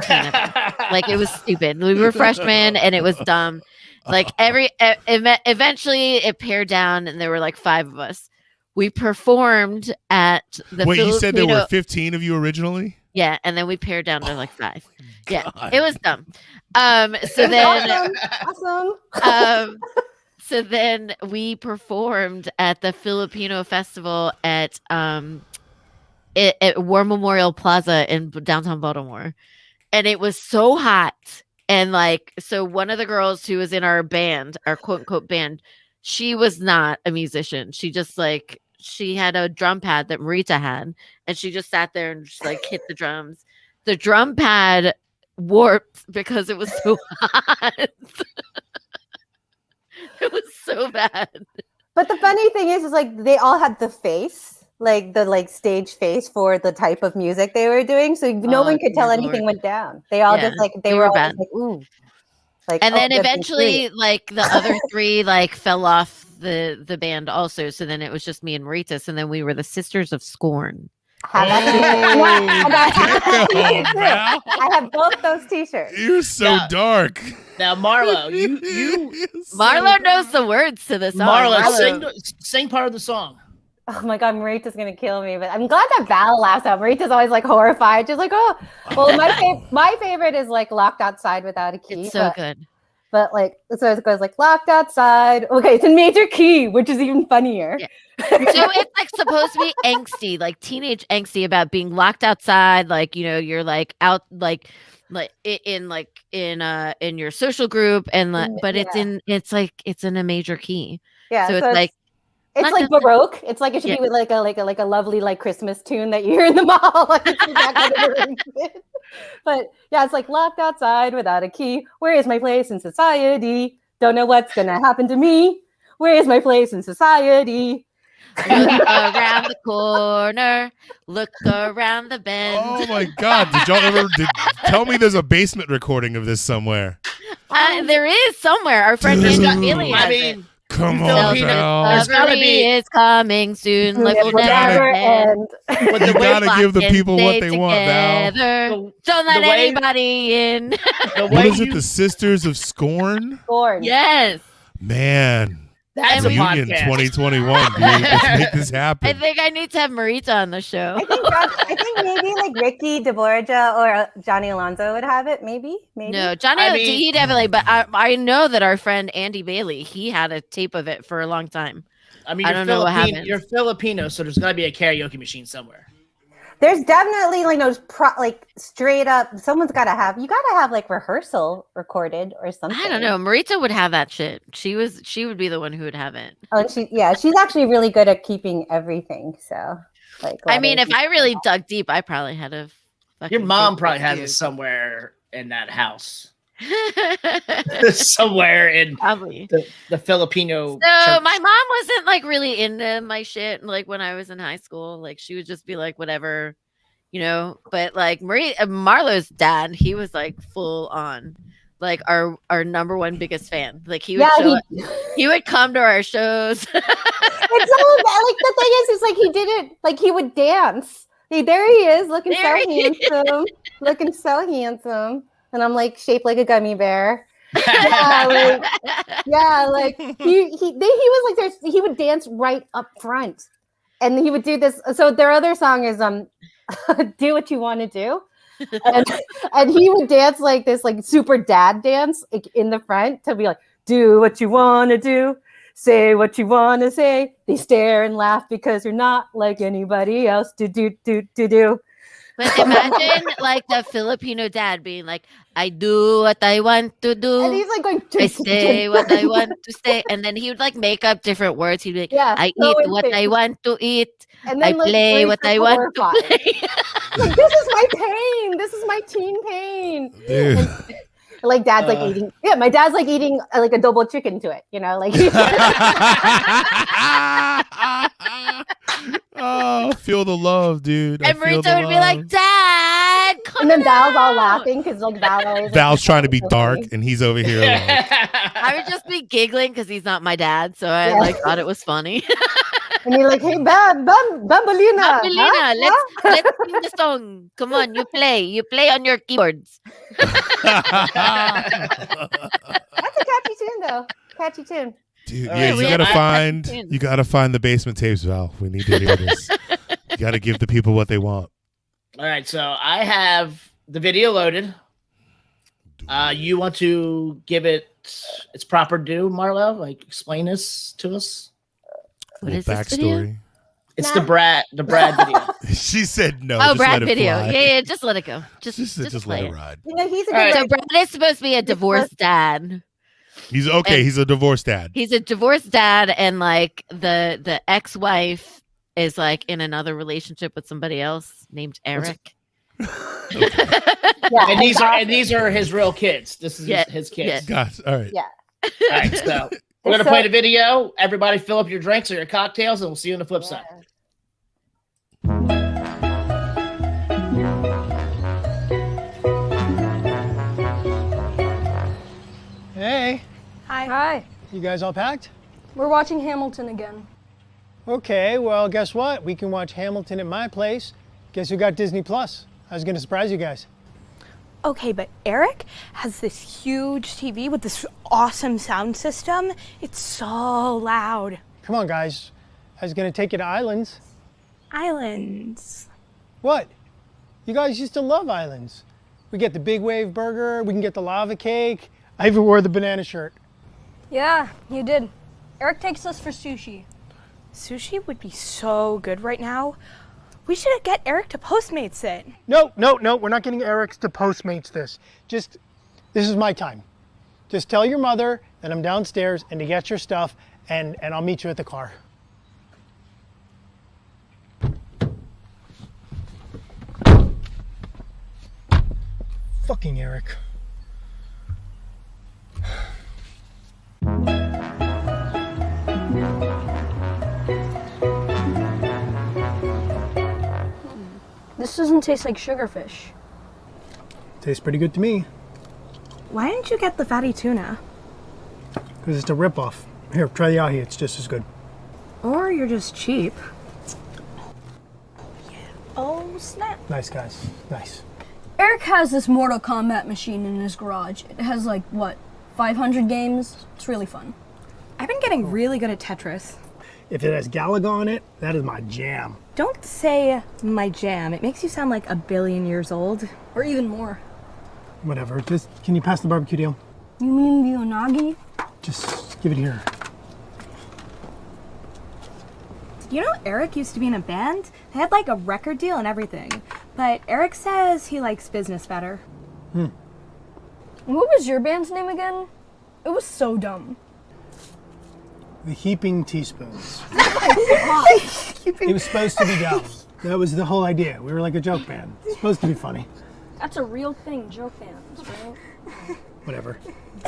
them. It was stupid. We were freshmen, and it was dumb. Eventually, it pared down, and there were 5 of us. We performed at the. Wait, you said there Filipino- were 15 of you originally? Yeah, and then we pared down to 5. Yeah, God. it was dumb. So then, Awesome. so then we performed at the Filipino festival at War Memorial Plaza in downtown Baltimore, and it was so hot. And so one of the girls who was in our band, our quote unquote band, she was not a musician. She just she had a drum pad that Marita had, and she just sat there and just hit the drums. The drum pad warped because it was so hot. It was so bad. But the funny thing is they all had the face, the stage face for the type of music they were doing. So no one could tell anything went down. They all just they were all bad. ooh. And then eventually the other 3 fell off the band also. So then it was just me and Maritas, and then we were the Sisters of Scorn. I have both those t-shirts. You're so Yeah. dark. Now, Marlo, you Marlo knows the words to the song. Marlo, sing part of the song. Oh my God, Marita's gonna kill me, but I'm glad that Val laughs out. Marita's always horrified. She's oh, well, my favorite is Locked Outside Without a Key. It's so good. But so it goes locked outside. Okay, it's in major key, which is even funnier. Yeah. So it's supposed to be angsty, teenage angsty about being locked outside. You're out in your social group, and but it's in a major key. Yeah, so it's it's Baroque. It's it should be with a lovely Christmas tune that you hear in the mall. But yeah, it's locked outside without a key. Where is my place in society? Don't know what's gonna happen to me. Where is my place in society? Look around the corner. Look around the bend. Oh my God! Did y'all ever? Tell me there's a basement recording of this somewhere. There is somewhere. Our friend Dude. Angela Bailey has I mean, Come on, Filipino- Val. There's gotta Recovery be- is coming soon. Life will Will never end. But You the way, gotta give the Lock and people what stay they want, Val. together. The- Don't let the way- anybody in. the What way is it? you, The Sisters of Scorn? Scorn. Yes. Man. that's a Reunion podcast. 2021, dude. Let's make this I happen. think I need to have Marita on the show. I think maybe like Ricky DeBorgia or Johnny Alonso would have it. Maybe. No, Johnny, I mean- he definitely, but I know that our friend Andy Bailey, he had a tape of it for a long time. I mean, I you're don't know what Filipino, happened. you're Filipino, so there's got to be a karaoke machine somewhere. There's definitely like those like straight up. Someone's got to have. You got to have like rehearsal recorded or something. I don't know. Marita would have that shit. She would be the one who would have it. Oh, and she's actually really good at keeping everything. So, like, I mean, if I really dug deep, I probably had a. Your mom probably has it it somewhere in that house. Somewhere in Probably. the Filipino. So church. my mom wasn't like really into my shit. Like when I was in high school, like she would just be like, whatever, you know. But like Marlo's dad, he was like full on, like our number one biggest fan. Like he would he would come to our shows. It's all about, like the thing is like he didn't like he would dance. There he is, looking There so he is. handsome, looking so handsome, and I'm like shaped like a gummy bear. Like he was like he would dance right up front, and he would do this. So their other song is "Do What You Want to Do," and he would dance like this, like super dad dance, like in the front to be like, "Do what you want to do, say what you want to say." They stare and laugh because you're not like anybody else. Do. But imagine like the Filipino dad being like, I do what I want to do. And he's like going, I say what I want to say. And then he would like make up different words. He'd be like, Yeah, I so eat what I insane. want to eat. And I then, like, play Grace what I is want to horrified. play. Like, this is my pain. This is my teen pain. Dude. Like dad's like eating. Yeah, my dad's like eating like a double chicken to it. You know, like. Oh, feel the love, dude. I And feel the Marita would be like, love. Dad, come And then Val's all out." laughing because like Val always. Val's trying to be dark, and he's over here. Like, I would just be giggling because he's not my dad. So I Yeah. like thought it was funny. And you're like, hey, Bambolina. Bambolina, let's sing the song. Come on, you play on your keyboards. That's a catchy tune, though. Catchy tune. dude, All yeah, right, you we gotta have- find the basement tapes, Val. We need to hear this. You gotta give the people what they want. All right, so I have the video loaded. You want to give it its proper due, Marlo? Like explain this to us. What Little is this video? backstory. It's the Brad video. She said no. Oh, just Brad let it video. fly. Yeah, just let it go. Just Just play let it it. ride. You know, he's a All right. good. So Brad is supposed to be a divorced dad. He's okay. And- He's a divorced dad. He's a divorced dad, and like the ex-wife is like in another relationship with somebody else named Eric. Yeah, and these are his real kids. This is Yeah, his kids. Gosh, all right. Yeah. All right, so we're gonna play the video. Everybody, fill up your drinks or your cocktails, and we'll see you on the flip side. Hey, Hi. you guys all packed? We're watching Hamilton again. Okay, well, guess what? We can watch Hamilton at my place. Guess who got Disney Plus? I was gonna surprise you guys. Okay, but Eric has this huge TV with this awesome sound system. It's so loud. Come on, guys. I was gonna take you to Islands. Islands. What? You guys used to love Islands. We get the Big Wave Burger, we can get the lava cake. I even wore the banana shirt. Yeah, you did. Eric takes us for sushi. Sushi would be so good right now. We should get Eric to Postmates it. No, we're not getting Eric's to Postmates this. This is my time. Just tell your mother that I'm downstairs and to get your stuff, and I'll meet you at the car. Fucking Eric. This doesn't taste like sugarfish. Tastes pretty good to me, Why didn't you get the fatty tuna? because it's a ripoff. Here, try the ahi. It's just as good. Or you're just cheap. Oh, snap. Nice, guys. Nice. Eric has this Mortal Kombat machine in his garage. It has like, what, 500 games? It's really fun. I've been getting really good at Tetris. If it has Galaga on it, that is my jam. Don't say my jam. It makes you sound like 1 billion years old. Or even more. Whatever. Just, can you pass the barbecue deal? You mean the Onagi? Just give it here. You know, Eric used to be in a band. They had like a record deal and everything. But Eric says he likes business better. What was your band's name again? It was so dumb. The Heaping Teaspoons. It was supposed to be dumb. That was the whole idea. We were like a joke band. It's supposed to be funny. That's a real thing, joke fans, right? Whatever.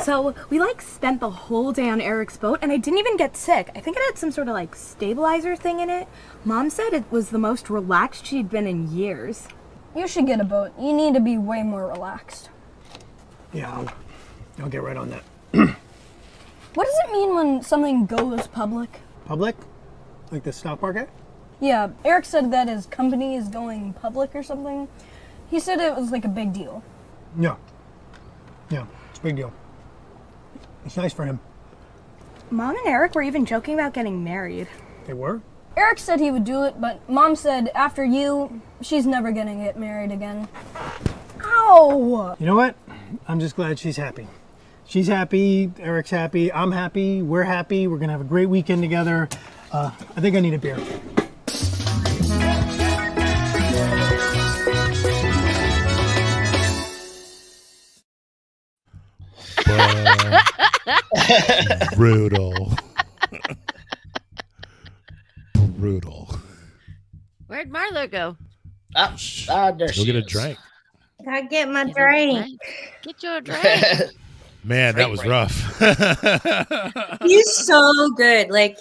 So we like spent the whole day on Eric's boat and I didn't even get sick. I think it had some sort of like stabilizer thing in it. Mom said it was the most relaxed she'd been in years. You should get a boat. You need to be way more relaxed. Yeah, I'll get right on that. What does it mean when something goes public? Public? Like the stock market? Yeah, Eric said that his company is going public or something. He said it was like a big deal. Yeah. Yeah, it's a big deal. It's nice for him. Mom and Eric were even joking about getting married. They were? Eric said he would do it, but Mom said after you, she's never gonna get married again. Ow! You know what? I'm just glad she's happy. She's happy, Eric's happy, I'm happy, we're happy, we're gonna have a great weekend together. I think I need a beer. Brutal. Brutal. Where'd Marlo go? There Go she get a is. drink. Gotta get my drink. Get your drink. Man, that was rough. He's so good. Like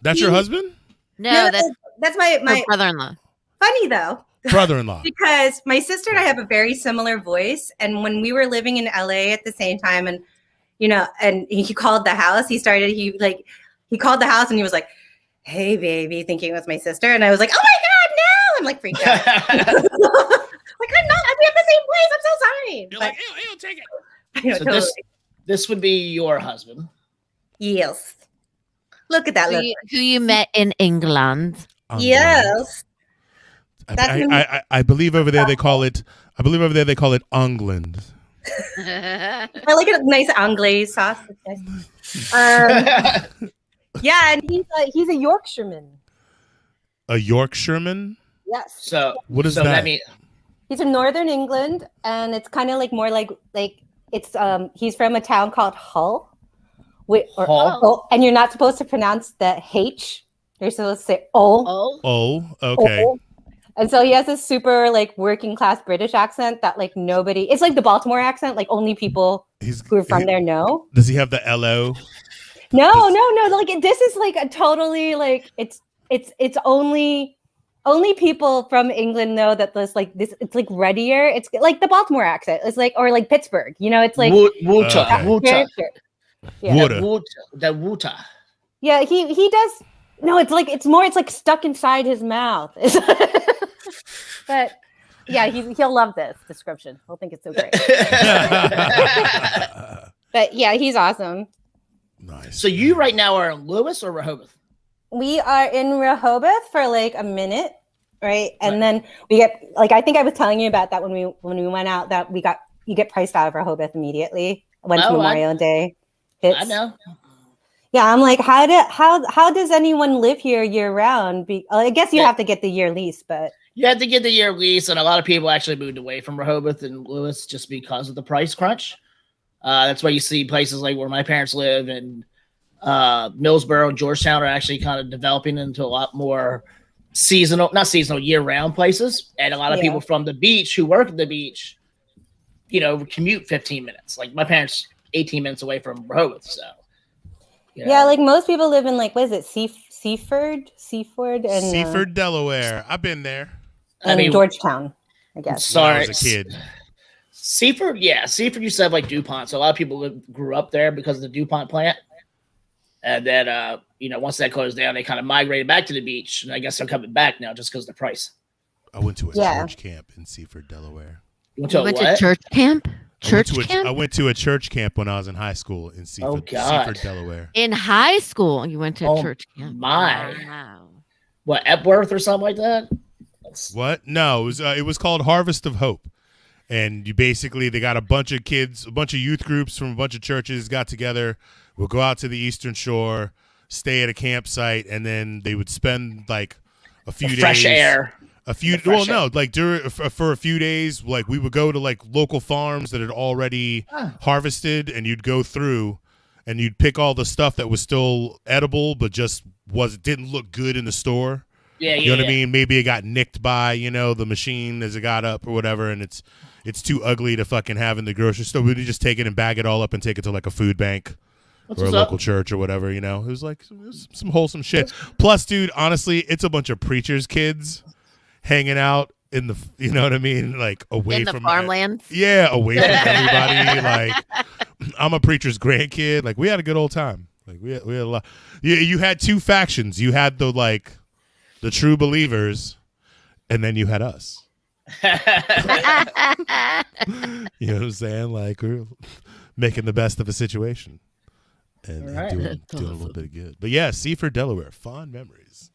That's your husband? No, that's my brother-in-law. funny though. Brother-in-law. Because my sister and I have a very similar voice, and when we were living in LA at the same time, and and he called the house, he called the house and he was like, "Hey baby," thinking it was my sister, and I was like, "Oh my god, no!" I'm like freaked out. Like, I'm not. We have the same place. I'm so sorry. You're But, like, ew, take it. I know, So totally. this would be your husband. Yes. Look at that. Look. Who you met in England. Yes. I believe over there they call it. I believe over there they call it England. I like a nice Anglaise sauce. It's nice. Yeah, and he's a Yorkshireman. A Yorkshireman? Yes. So What is that? He's from Northern England, and it's kind of like more like it's he's from a town called Hull. Hull? And you're not supposed to pronounce the H. You're supposed to say O. Oh, okay. O. And so he has this super like working class British accent that like nobody. It's like the Baltimore accent, like only people who are from there know. Does he have the LO? No. Like this is like a totally like it's only people from England know that this it's like readier. It's like the Baltimore accent. It's like or like Pittsburgh. It's like Wuta. Yeah. The Wuta. Yeah, he does. No, it's like stuck inside his mouth. But yeah, he'll love this description. He'll think it's so great. But yeah, he's awesome. Nice. So you right now are in Lewis or Rehoboth? We are in Rehoboth for like a minute, right? And then we get like I think I was telling you about that when we went out that you get priced out of Rehoboth immediately once Memorial Day hits. I know. Yeah, I'm like, how does anyone live here year round? I guess you have to get the year lease, but You had to get the year lease, and a lot of people actually moved away from Rehoboth and Lewis just because of the price crunch. That's why you see places like where my parents live and Millsboro and Georgetown are actually kind of developing into a lot more not seasonal, year-round places. And a lot of people from the beach who work at the beach, commute 15 minutes. Like my parents, 18 minutes away from Rehoboth, so. Yeah, like most people live in like, what is it, Seaford, and Seaford, Delaware. I've been there. And Georgetown, I guess. Sorry, when I was a kid. Seaford used to have like DuPont, so a lot of people grew up there because of the DuPont plant. And then, once that closed down, they kind of migrated back to the beach. And I guess they're coming back now just because of the price. I went to a church camp in Seaford, Delaware. You went to church camp? I went to a church camp when I was in high school in Seaford, Delaware. In high school, you went to a church camp. Wow. What, Epworth or something like that? What? No, it was called Harvest of Hope. And they got a bunch of kids, a bunch of youth groups from a bunch of churches got together. We'll go out to the Eastern Shore, stay at a campsite, and then they would spend like a few days. Fresh air. For a few days, like we would go to like local farms that had already harvested, and you'd go through and you'd pick all the stuff that was still edible but just didn't look good in the store. You know what I mean? Maybe it got nicked by, the machine as it got up or whatever, and it's too ugly to fucking have in the grocery store. We'd just take it and bag it all up and take it to like a food bank or a local church or whatever, It was like some wholesome shit. Plus, dude, honestly, it's a bunch of preachers' kids hanging out in the, you know what I mean? Like away from farmlands. Away from everybody. Like I'm a preacher's grandkid. Like we had a good old time. Like we had a lot. You had two factions. You had the true believers, and then you had us. You know what I'm saying? Like we're making the best of a situation and doing a little bit of good. But yeah, Seaford, Delaware, fond memories.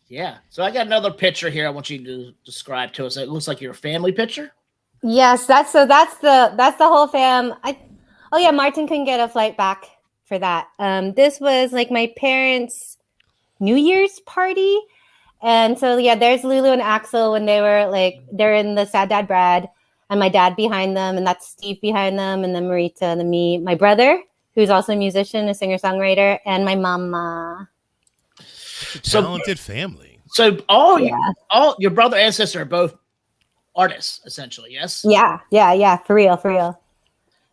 Yeah. So I got another picture here I want you to describe to us. It looks like your family picture. Yes, that's the whole fam. Martin couldn't get a flight back for that. This was like my parents' New Year's party. And so there's Lulu and Axel when they're in the Sad Dad Brad, and my dad behind them, and that's Steve behind them, and then Marita, and then me, my brother, who's also a musician, a singer-songwriter, and my mama. Talented family. So all your brother and sister are both artists, essentially, yes? Yeah, for real.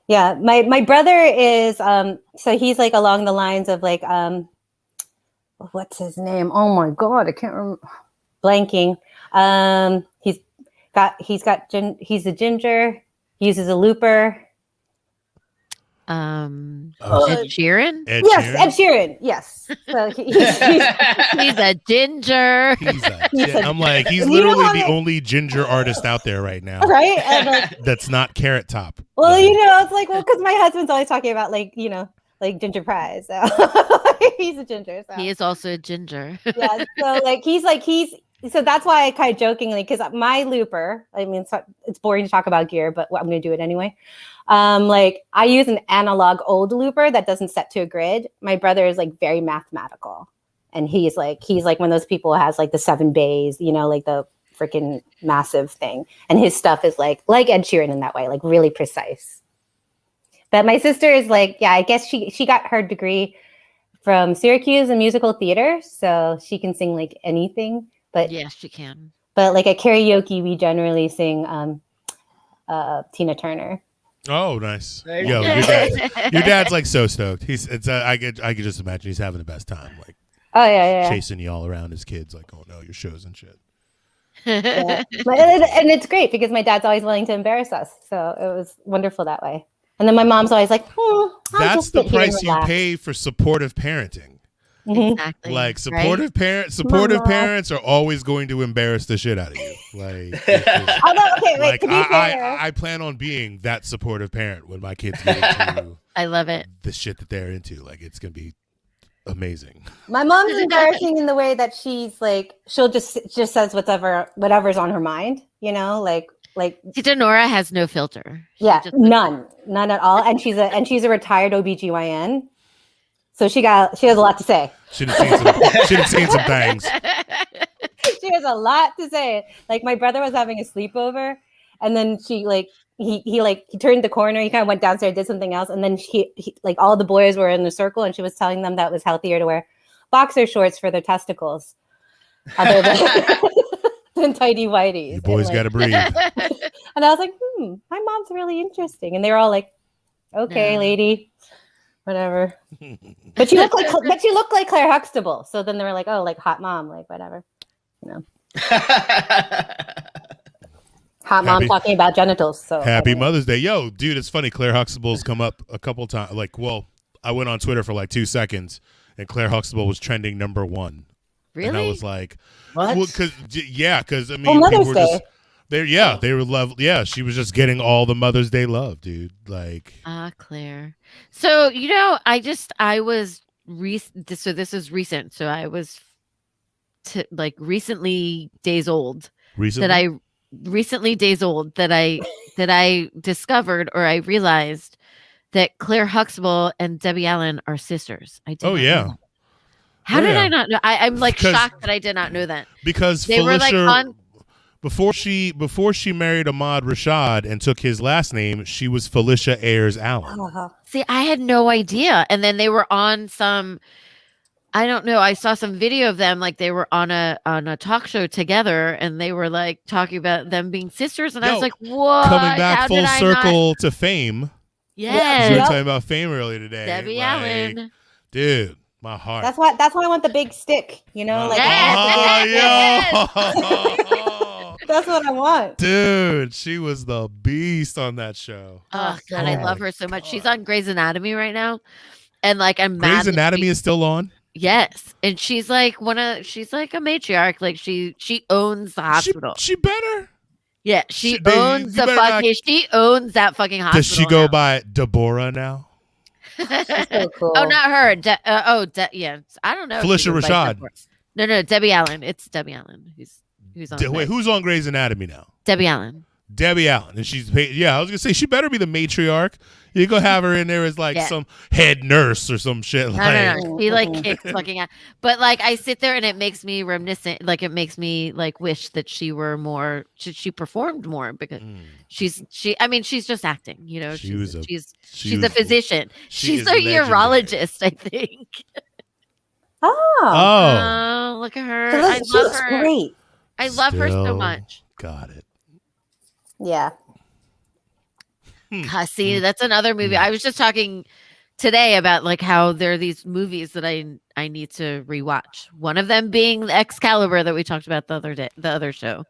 Yeah, my brother is so he's like along the lines of like what's his name? Oh my god, I can't remember. Blanking. He's a ginger. He uses a looper. Ed Sheeran? Ed Sheeran. Yes. So he's a ginger. He's literally the only ginger artist out there right now. Right? And that's not Carrot Top. Well, it's like, because my husband's always talking about like ginger fries. So he's a ginger. So. He is also a ginger. Yeah. So so that's why I kind of jokingly, because my looper, I mean, it's boring to talk about gear, but I'm going to do it anyway. I use an analog old looper that doesn't set to a grid. My brother is like very mathematical, and he's like one of those people who has like the 7 bays, like the freaking massive thing. And his stuff is like Ed Sheeran in that way, like really precise. But my sister is I guess she got her degree from Syracuse in musical theater, so she can sing like anything. But yes, she can. But like at karaoke, we generally sing Tina Turner. Oh, nice. Yo, your dad's like so stoked. I could just imagine he's having the best time. Like, oh yeah. Chasing you all around his kids, like, oh no, your shows and shit. Yeah. And it's great because my dad's always willing to embarrass us, so it was wonderful that way. And then my mom's always like, that's the price you pay for supportive parenting. Exactly. Like supportive parents are always going to embarrass the shit out of you. Like, to be fair, I plan on being that supportive parent when my kids get into I love it. The shit that they're into. Like, it's gonna be amazing. My mom's embarrassing in the way that she's like, she'll just says whatever's on her mind, like Tita Nora has no filter. None at all. And she's a retired OBGYN. So she has a lot to say. Should have seen some things. She has a lot to say. Like my brother was having a sleepover, and then he turned the corner. He kind of went downstairs, did something else, and then he all the boys were in a circle, and she was telling them that it was healthier to wear boxer shorts for their testicles, other than tighty whities. You boys got to breathe. And I was like, my mom's really interesting, and they were all like, okay, lady. Whatever. But you look like Claire Huxtable. So then they were like, oh, like hot mom, like whatever. Hot mom talking about genitals. So happy Mother's Day. Yo, dude, it's funny. Claire Huxtable's come up a couple times. Like, well, I went on Twitter for like 2 seconds and Claire Huxtable was trending #1. Really? And I was like, What? well, because I mean, Oh, Mother's people were just Day. they were love. Yeah, she was just getting all the Mother's Day love, dude. Like, Claire. So I was so this is recent. So I was recently days old. Recently days old that I discovered or I realized that Claire Huxtable and Debbie Allen are sisters. I did. oh not know yeah. that. How did I not know? I'm like Because- shocked that I did not know that. Because They were Felicia, like on. before she married Ahmad Rashad and took his last name, she was Felicia Ayers Allen. Uh-huh. See, I had no idea. And then they were on some. I don't know. I saw some video of them, like they were on a talk show together, and they were like talking about them being sisters. And I Yo, was like, "What?" Coming back How full did I circle to Fame. Yes. We were Yep. talking about Fame earlier today. Debbie like, Allen. Dude, my heart. That's why I want the big stick. You know, like Oh, that's what I want. dude, she was the beast on that show. Oh God, I Oh love my her so much. She's on Grey's Anatomy right now, and like I'm mad. Grey's that Anatomy she- is still on. Yes, and she's like she's like a matriarch. Like she owns the hospital. She better. Yeah, she they- owns you the better not- fucking. She owns that fucking hospital. Does she go now. by Deborah now? So cool. Oh, not her. Yeah. I don't know. if she Felicia goes by Rashad. Deborah. No, Debbie Allen. It's Debbie Allen who's on. Wait, there. who's on Grey's Anatomy now? Debbie Allen. Debbie Allen, and she's I was gonna say she better be the matriarch. You go have her in there as like Yeah. some head nurse or some shit. No. She like kicks fucking ass. But like I sit there and it makes me reminiscent. Like it makes me like wish that she were more. She performed more because she's just acting. You know, she's a physician. She's is a legendary. urologist, I think. Oh, Oh, Look at her. so I she love looks her. great. I love her so Still much. got it. Yeah. See, that's another movie. I was just talking today about like how there are these movies that I need to rewatch. One of them being the Excalibur that we talked about the other show.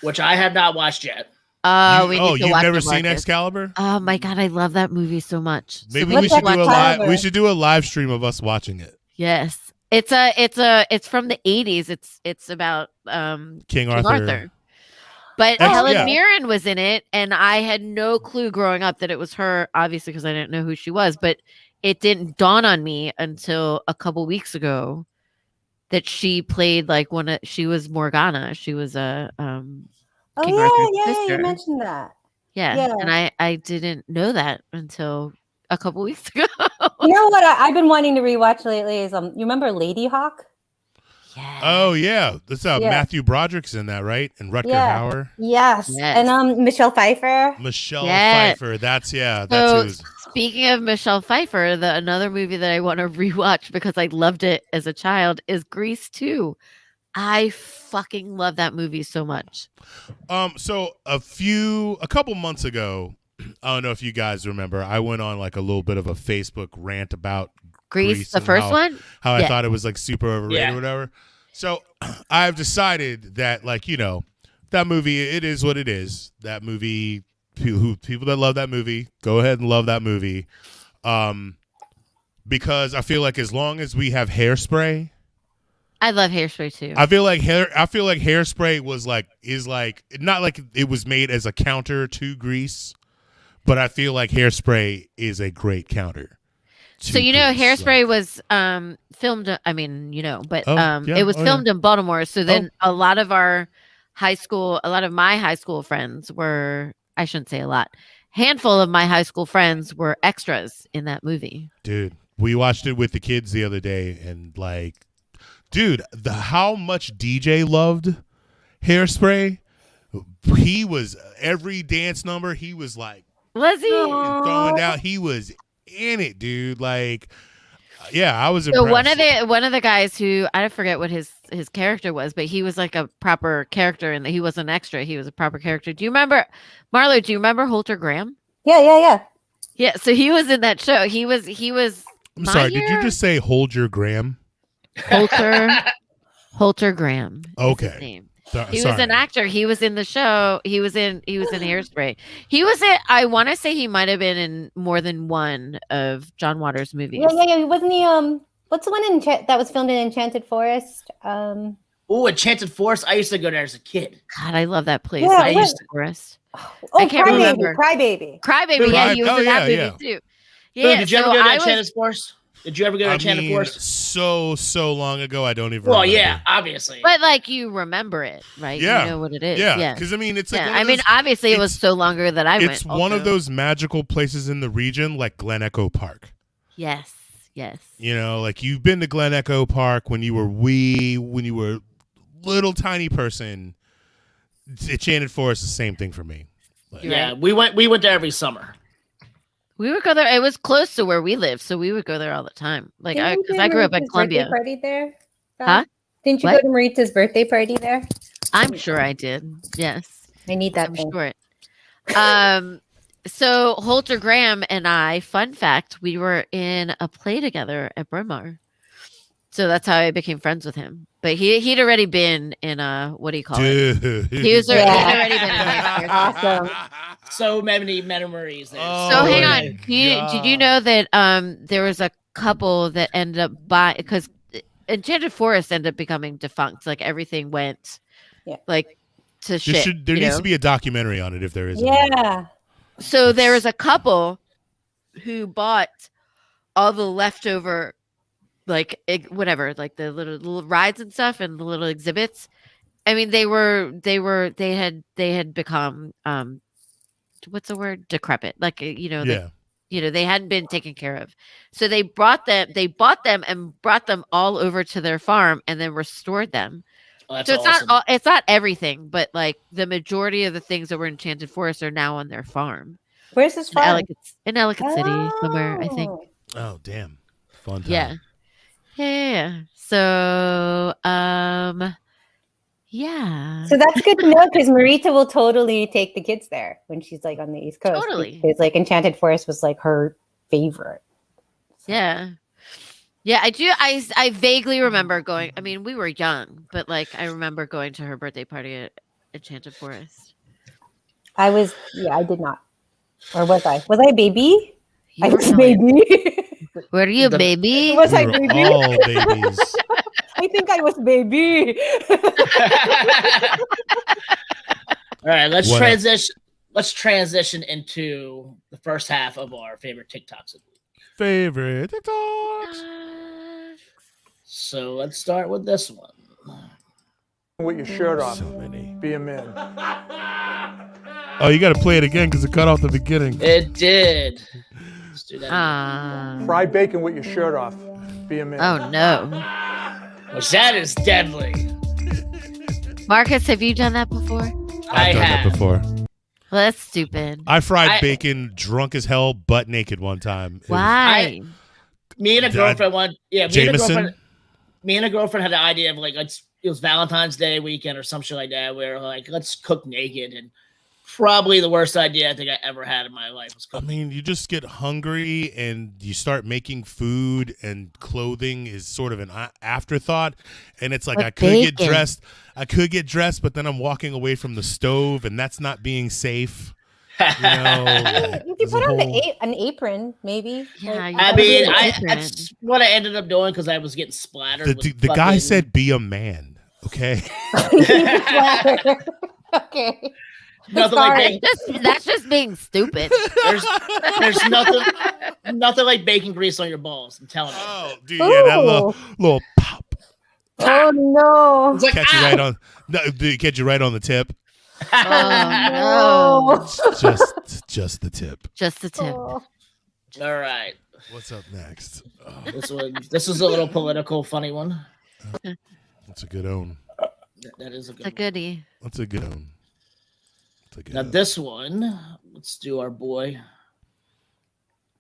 Which I have not watched yet. We need to you've watch never it, seen Marcus. Excalibur? Oh my god, I love that movie so much. Maybe What's we should do a Excalibur? live. We should do a live stream of us watching it. Yes, it's from the 80s. It's about King Arthur. But Ex- Helen yeah. Mirren was in it, and I had no clue growing up that it was her. Obviously, because I didn't know who she was, but it didn't dawn on me until a couple weeks ago that she played like she was Morgana. She was a Oh King Arthur's yeah, sister. you mentioned that. Yeah. Yeah. And I didn't know that until a couple weeks ago. You know what I've been wanting to rewatch lately is you remember Lady Hawk? Yeah. Oh yeah, that's Yeah. Matthew Broderick's in that, right? And Rutger Yeah. Hauer, Yes. Yes. And Michelle Pfeiffer. Michelle Yes. Pfeiffer. That's So who's. speaking of Michelle Pfeiffer, another movie that I want to rewatch because I loved it as a child is Grease 2. I fucking love that movie so much. So a couple months ago, I don't know if you guys remember, I went on like a little bit of a Facebook rant about Grease, the and first one? how I Yeah. thought it was like super overrated Yeah. or whatever. So I've decided that that movie, it is what it is. That movie, people that love that movie, go ahead and love that movie. Because I feel like as long as we have Hairspray, I love Hairspray too. I feel like Hairspray is not like it was made as a counter to Grease, but I feel like Hairspray is a great counter. So you know, Grease. Hairspray was filmed. I mean, you know, but yeah. it was Oh, filmed in Baltimore. So then Oh. a lot of my high school friends were. I shouldn't say a lot. Handful of my high school friends were extras in that movie. Dude, we watched it with the kids the other day, and dude, how much DJ loved Hairspray. He was every dance number. He was like Was he? throwing down. He was in it, dude. I was So impressed. one of the guys who I forget what his character was, but he was like a proper character, and he wasn't an extra. He was a proper character. Do you remember, Marlo? Do you remember Holter Graham? Yeah. Yeah. So he was in that show. He was. I'm sorry. Did you just say hold your gram? Holter Graham? is his Okay. name. He was an actor. He was in the show. He was in Hairspray. He was in. I want to say he might have been in more than one of John Waters' movies. Yeah. Wasn't he What's the one that was filmed in Enchanted Forest? Oh, Enchanted Forest. I used to go there as a kid. God, I love that place. Yeah, I used to Forest. Oh, I can't remember. Crybaby. Crybaby. Yeah, you was in that movie too. Yeah. Did you ever go to Enchanted Forest? Did you ever go to Enchanted Forest? So long ago, I don't even Well, remember. yeah, obviously. But like you remember it, right? Yeah. You know what it is. Yeah, because I mean, it's like I mean, obviously it was so longer that I went. It's one of those magical places in the region, like Glen Echo Park. Yes. You know, like you've been to Glen Echo Park when you were little tiny person. Enchanted Forest is the same thing for me. Like, yeah, we went there every summer. We would go there. It was close to where we lived, so we would go there all the time. Like, because I grew up in Columbia. Party there? Huh? Didn't you go to Marita's birthday party there? I'm sure I did. Yes, I need that. I'm sure. So Holter Graham and I, fun fact, we were in a play together at Bryn Mawr. So that's how I became friends with him. But he'd already been in what do you call it? He'd already been in Awesome. So many memories there. So hang on. Did you know that there was a couple that ended up because Enchanted Forest ended up becoming defunct. Like everything went like to shit. There needs to be a documentary on it if there is. Yeah. So there was a couple who bought all the leftover like whatever, like the little rides and stuff and the little exhibits. I mean, they had become what's the word? Decrepit. Like they hadn't been taken care of. So they bought them and brought them all over to their farm and then restored them. Oh, so awesome. it's not everything, but like the majority of the things that were in Enchanted Forest are now on their farm. Where's this farm? In Ellicott City somewhere, I think. Oh, damn. Fun time. Yeah. Yeah. So, yeah. So that's good to know because Marita will totally take the kids there when she's like on the East Coast. Totally. Because like Enchanted Forest was like her favorite. Yeah. Yeah, I do. I vaguely remember going. I mean, we were young, but like I remember going to her birthday party at Enchanted Forest. I did not. Or was I? Was I a baby? You I were was a baby. Were you a baby? Was I baby? All babies. I think I was baby. All right, let's transition into the first half of our favorite TikToks of the week. Favorite TikToks. So let's start with this one. With your shirt off. So many. Be a man. Oh, you got to play it again because it cut off the beginning. It did. Let's do that. Fry bacon with your shirt off. Be a man. Oh no. That is deadly. Marcus, have you done that before? I've done that before. Well, that's stupid. I fried bacon drunk as hell, butt naked one time. Why? Me and a girlfriend Jameson? Me and a girlfriend had the idea of like it was Valentine's Day weekend or some shit like that. We were like, let's cook naked, and probably the worst idea I think I ever had in my life was cooking. I mean, you just get hungry and you start making food, and clothing is sort of an afterthought. And it's like I could get dressed, but then I'm walking away from the stove, and that's not being safe. You know, you could put on an apron, maybe. Yeah, that's what I ended up doing because I was getting splattered. The guy said, "Be a man." Okay. Okay. That's just being stupid. There's nothing like bacon grease on your balls. I'm telling you. Oh, dude, yeah, that little pop. Oh no! It's like, Catch you right on the tip. Oh no! Just the tip. Just the tip. Oh. All right. What's up next? Oh. This is a little political, funny one. That's a good own. That is a good. A goodie. That's a good one. Now this one, let's do our boy.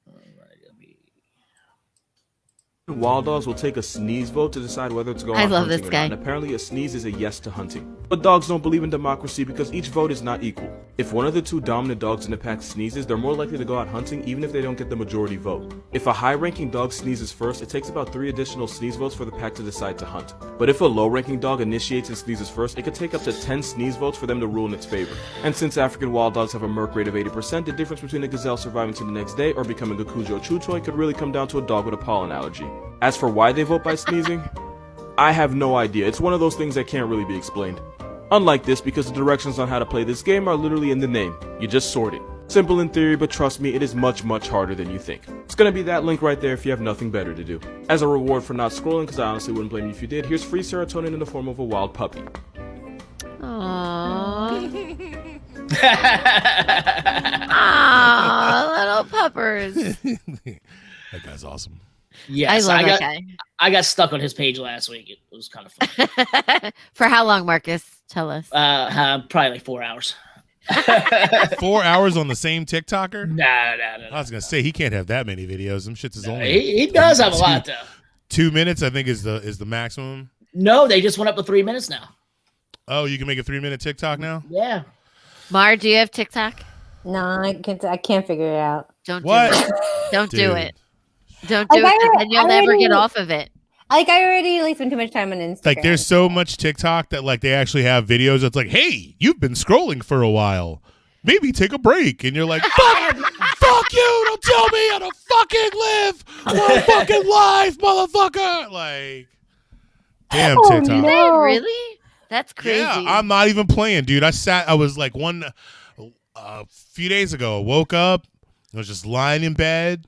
All right, Wild dogs will take a sneeze vote to decide whether to go I out love hunting this or guy. not. And apparently a sneeze is a yes to hunting. But dogs don't believe in democracy because each vote is not equal. If one of the two dominant dogs in the pack sneezes, they're more likely to go out hunting even if they don't get the majority vote. If a high-ranking dog sneezes first, it takes about 3 additional sneeze votes for the pack to decide to hunt. But if a low-ranking dog initiates and sneezes first, it could take up to 10 sneeze votes for them to rule in its favor. And since African wild dogs have a merc rate of 80%, the difference between a gazelle surviving to the next day or becoming a Cujo Chuchoy could really come down to a dog with a pollen allergy. As for why they vote by sneezing, I have no idea. It's one of those things that can't really be explained. Unlike this, because the directions on how to play this game are literally in the name. You just sort it. Simple in theory, but trust me, it is much, much harder than you think. It's gonna be that link right there if you have nothing better to do. As a reward for not scrolling, because I honestly wouldn't blame you if you did, here's free serotonin in the form of a wild puppy. Aww. Aww, little puppers. That guy's awesome. Yes, I love that guy. I got stuck on his page last week. It was kind of fun. For how long, Marcus? Tell us. Probably like 4 hours. 4 hours on the same TikToker? No. I was gonna say he can't have that many videos. Them shits is only. He does have a lot though. 2 minutes, I think, is the maximum. No, they just went up to 3 minutes now. Oh, you can make a 3-minute TikTok now? Yeah. Mar, do you have TikTok? No, I can't figure it out. Don't What? do it. Don't do Dude. it. Don't do it, and you'll never get off of it. I already spend too much time on Instagram. Like, there's so much TikTok that like they actually have videos that's like, hey, you've been scrolling for a while. Maybe take a break. And you're like, fuck you. Don't tell me how to fucking live my fucking life, motherfucker. Like, damn TikTok. no. Really? That's crazy. Yeah, I'm not even playing, dude. I was like a few days ago, I woke up, I was just lying in bed.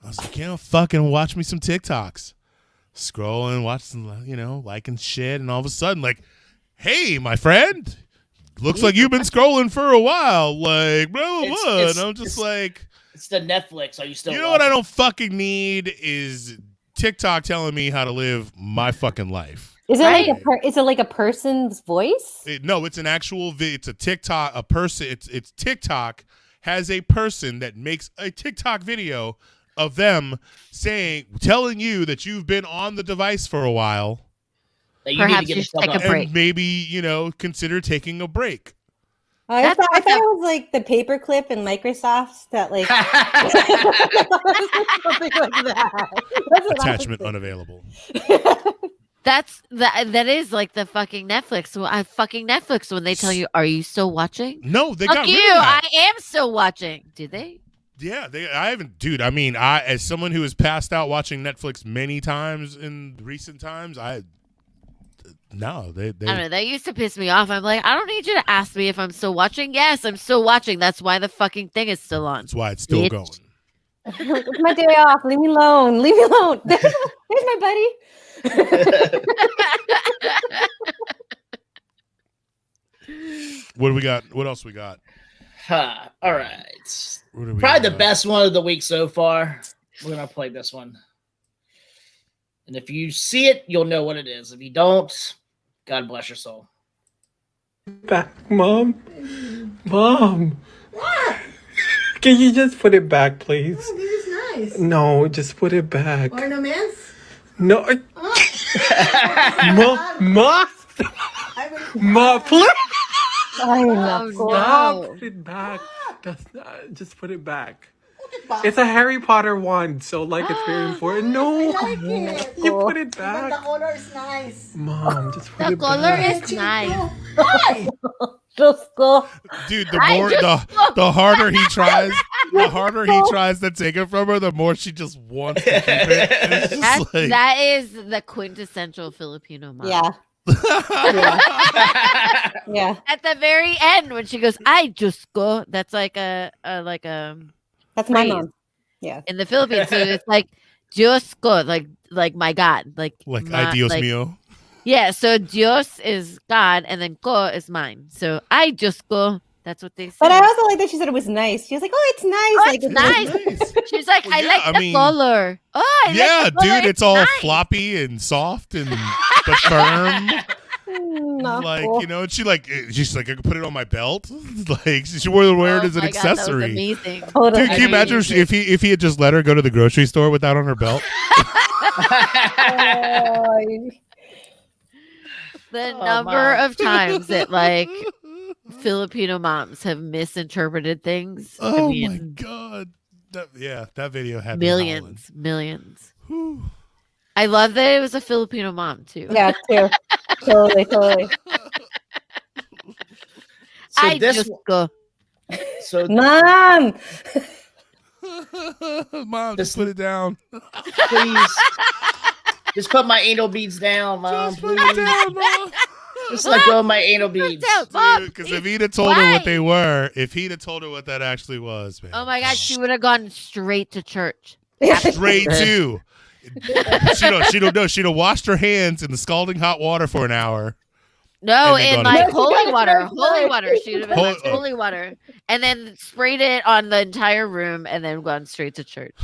I was like, fucking watch me some TikToks. Scrolling, watching, liking shit, and all of a sudden, like, hey, my friend, looks like you've been scrolling for a while, like, blah, blah, blah. And I'm just like, it's the Netflix. Are you still? You know what I don't fucking need is TikTok telling me how to live my fucking life. Is it is it like a person's voice? No, it's an actual. It's a TikTok. A person. It's TikTok has a person that makes a TikTok video of them telling you that you've been on the device for a while. That Perhaps you should take a break. And maybe, consider taking a break. I thought it was like the paperclip in Microsoft that like something like that. Attachment unavailable. That is like the fucking Netflix. Fucking Netflix when they tell you, "Are you still watching?" No, they Fuck got you. rid of that. I am still watching. Do they? Yeah, I haven't, dude. I mean, as someone who has passed out watching Netflix many times in recent times, no, they. I don't know. That used to piss me off. I'm like, I don't need you to ask me if I'm still watching. Yes, I'm still watching. That's why the fucking thing is still on. That's why it's still going. It's my day off. Leave me alone. Leave me alone. There's my buddy. What do we got? What else we got? All right. What Probably the best one of the week so far. We're gonna play this one, and if you see it, you'll know what it is. If you don't, God bless your soul. Back, Mom. Mom. What? Can you just put it back, please? Oh, this is nice. No, just put it back. Ornaments? No. Ma, please. Stop. Put it back. That's not, just put it back. It's a Harry Potter wand, so like it's very important. No, I like it. You put it back. But the color is nice. Mom, just put The it color back. is nice. Why? Just go. Dude, the harder he tries, to take it from her, the more she just wants to keep it. And it's just That is the quintessential Filipino mom. Yeah. Yeah. At the very end, when she goes, "I just go," that's like that's my phrase mom. Yeah. in the Philippines. So it's like "Dios go," like my God, like ay Dios mío. Yeah, so Dios is God, and then ko is mine. So I just go. That's what they say. But I also like that she said it was nice. She was like, "Oh, it's nice." Oh, like, it's nice. She's like, Well, I yeah, like the color. Oh, I like the color. Dude, it's all nice. floppy and soft and but firm. Not Like, cool. and she's like, I could put it on my belt. Like, she would wear it as an my God, that was accessory. amazing. Totally. Dude, can you imagine if he had just let her go to the grocery store with that on her belt? The number of times that like Filipino moms have misinterpreted things. Oh my God. That video had me howling. Millions. I love that it was a Filipino mom too. Yeah, too. Totally. So I this just go. So Mom. Mom, just put it down. please, Just put my anal beads down, Mom. Just put it down, Mom. Just let go of my anal beads. Because if he'd have told her what they were, if he'd have told her what that actually was, man. Oh my God, she would have gone straight to church. Straight to. She'd have washed her hands in the scalding hot water for an hour. No, And then in gone like to- holy water. Holy water. She would have been Hol- like holy water. And then sprayed it on the entire room and then gone straight to church.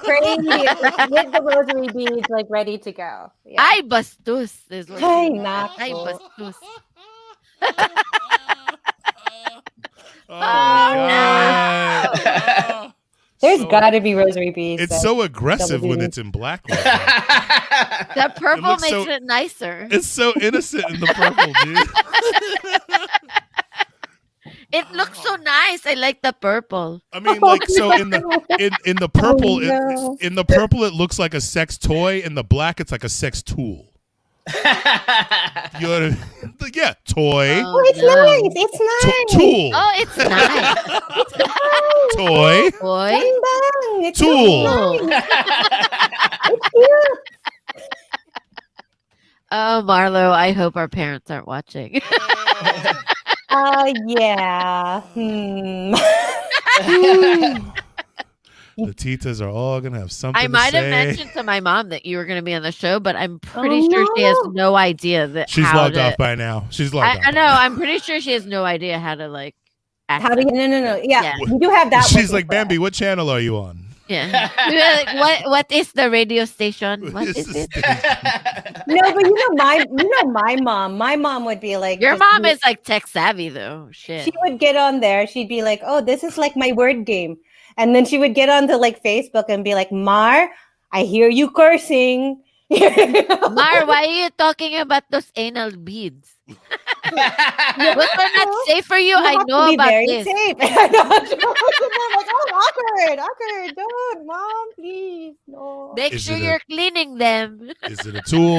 Praying with the rosary beads like ready to go. Yeah. Ay, bastos. Is what Ay, she- nako. Ay, bastos. Oh, my God. There's gotta be rosary beads. It's that so aggressive double when beads. it's in black. Like that. That purple looks makes so- it nicer. It's so innocent in the purple, dude. It looks so nice. I like the purple. I mean, like, so in the purple, Oh, no. in the purple, it looks like a sex toy. In the black, it's like a sex tool. You know what I mean? Yeah, toy, Oh, it's no. nice. It's nice. tool, Oh, it's nice. toy, Boy. Bang, bang. It's tool. So nice. It's cute. Oh, Marlo, I hope our parents aren't watching. Yeah. Hmm. The titas are all gonna have something. I to might have say. mentioned to my mom that you were going to be on the show, but I'm pretty Oh, sure she has no. no idea that She's how logged to, off by now. She's logged off. I know. I'm pretty sure she has no idea how to like. How do you? No. Yeah, Yeah. you do have that. She's working like, for us. Bambi, what channel are you on? Yeah. We're like, what is the radio station? What This is it? No, but my mom. My mom would be like, Your just mom be- is like tech savvy though. Shit. She would get on there. She'd be like, "Oh, this is like my word game," and then she would get onto like Facebook and be like, "Mar, I hear you cursing." Mar, why are you talking about those anal beads? Was that not safe for you? You I have to know be about very this. safe. I know. I'm like, oh, awkward. Don't, mom, please, no. Make Is sure it a- you're cleaning them. Is it a tool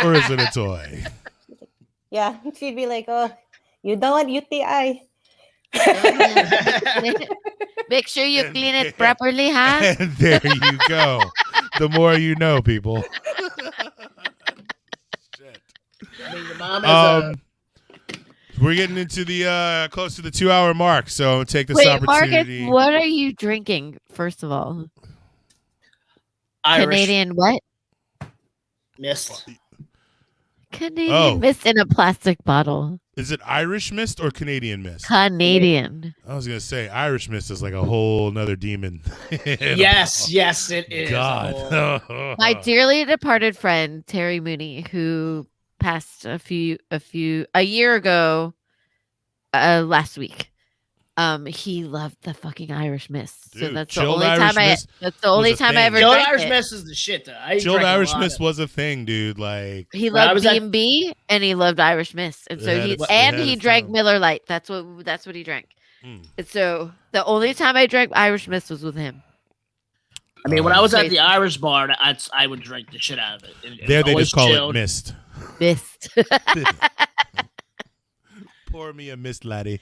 or is it a toy? Yeah, she'd be like, "Oh, you don't want UTI." Make sure you clean it properly, huh? And there you go. The more you know, people. Shit. I mean, your mom is We're getting into the close to the 2-hour mark, so I'm gonna take this Wait, opportunity. Marcus, what are you drinking? First of all, Irish Canadian what? mist. Canadian Oh. mist in a plastic bottle. Is it Irish mist or Canadian mist? Canadian. I was gonna say Irish mist is like a whole nother demon. Yes, it is. God. My dearly departed friend Terry Mooney, who passed a year ago, last week. He loved the fucking Irish mist. So Dude, that's the chilled only Irish time mist that's the only was a time I thing. ever Chilled drank Irish it. mist is the shit, though. I Chilled drank a Irish lot mist of it. was a thing, dude. Like He When I loved was at- B&B and he loved Irish mist, and so It had he its- it and had he its drank time. Miller Lite. That's what he drank. Mm. And so the only time I drank Irish mist was with him. I mean, when I was at Crazy. the Irish bar, I would drink the shit out of it. It there, was they always just call chilled. it mist. Mist. Pour me a mist, laddie.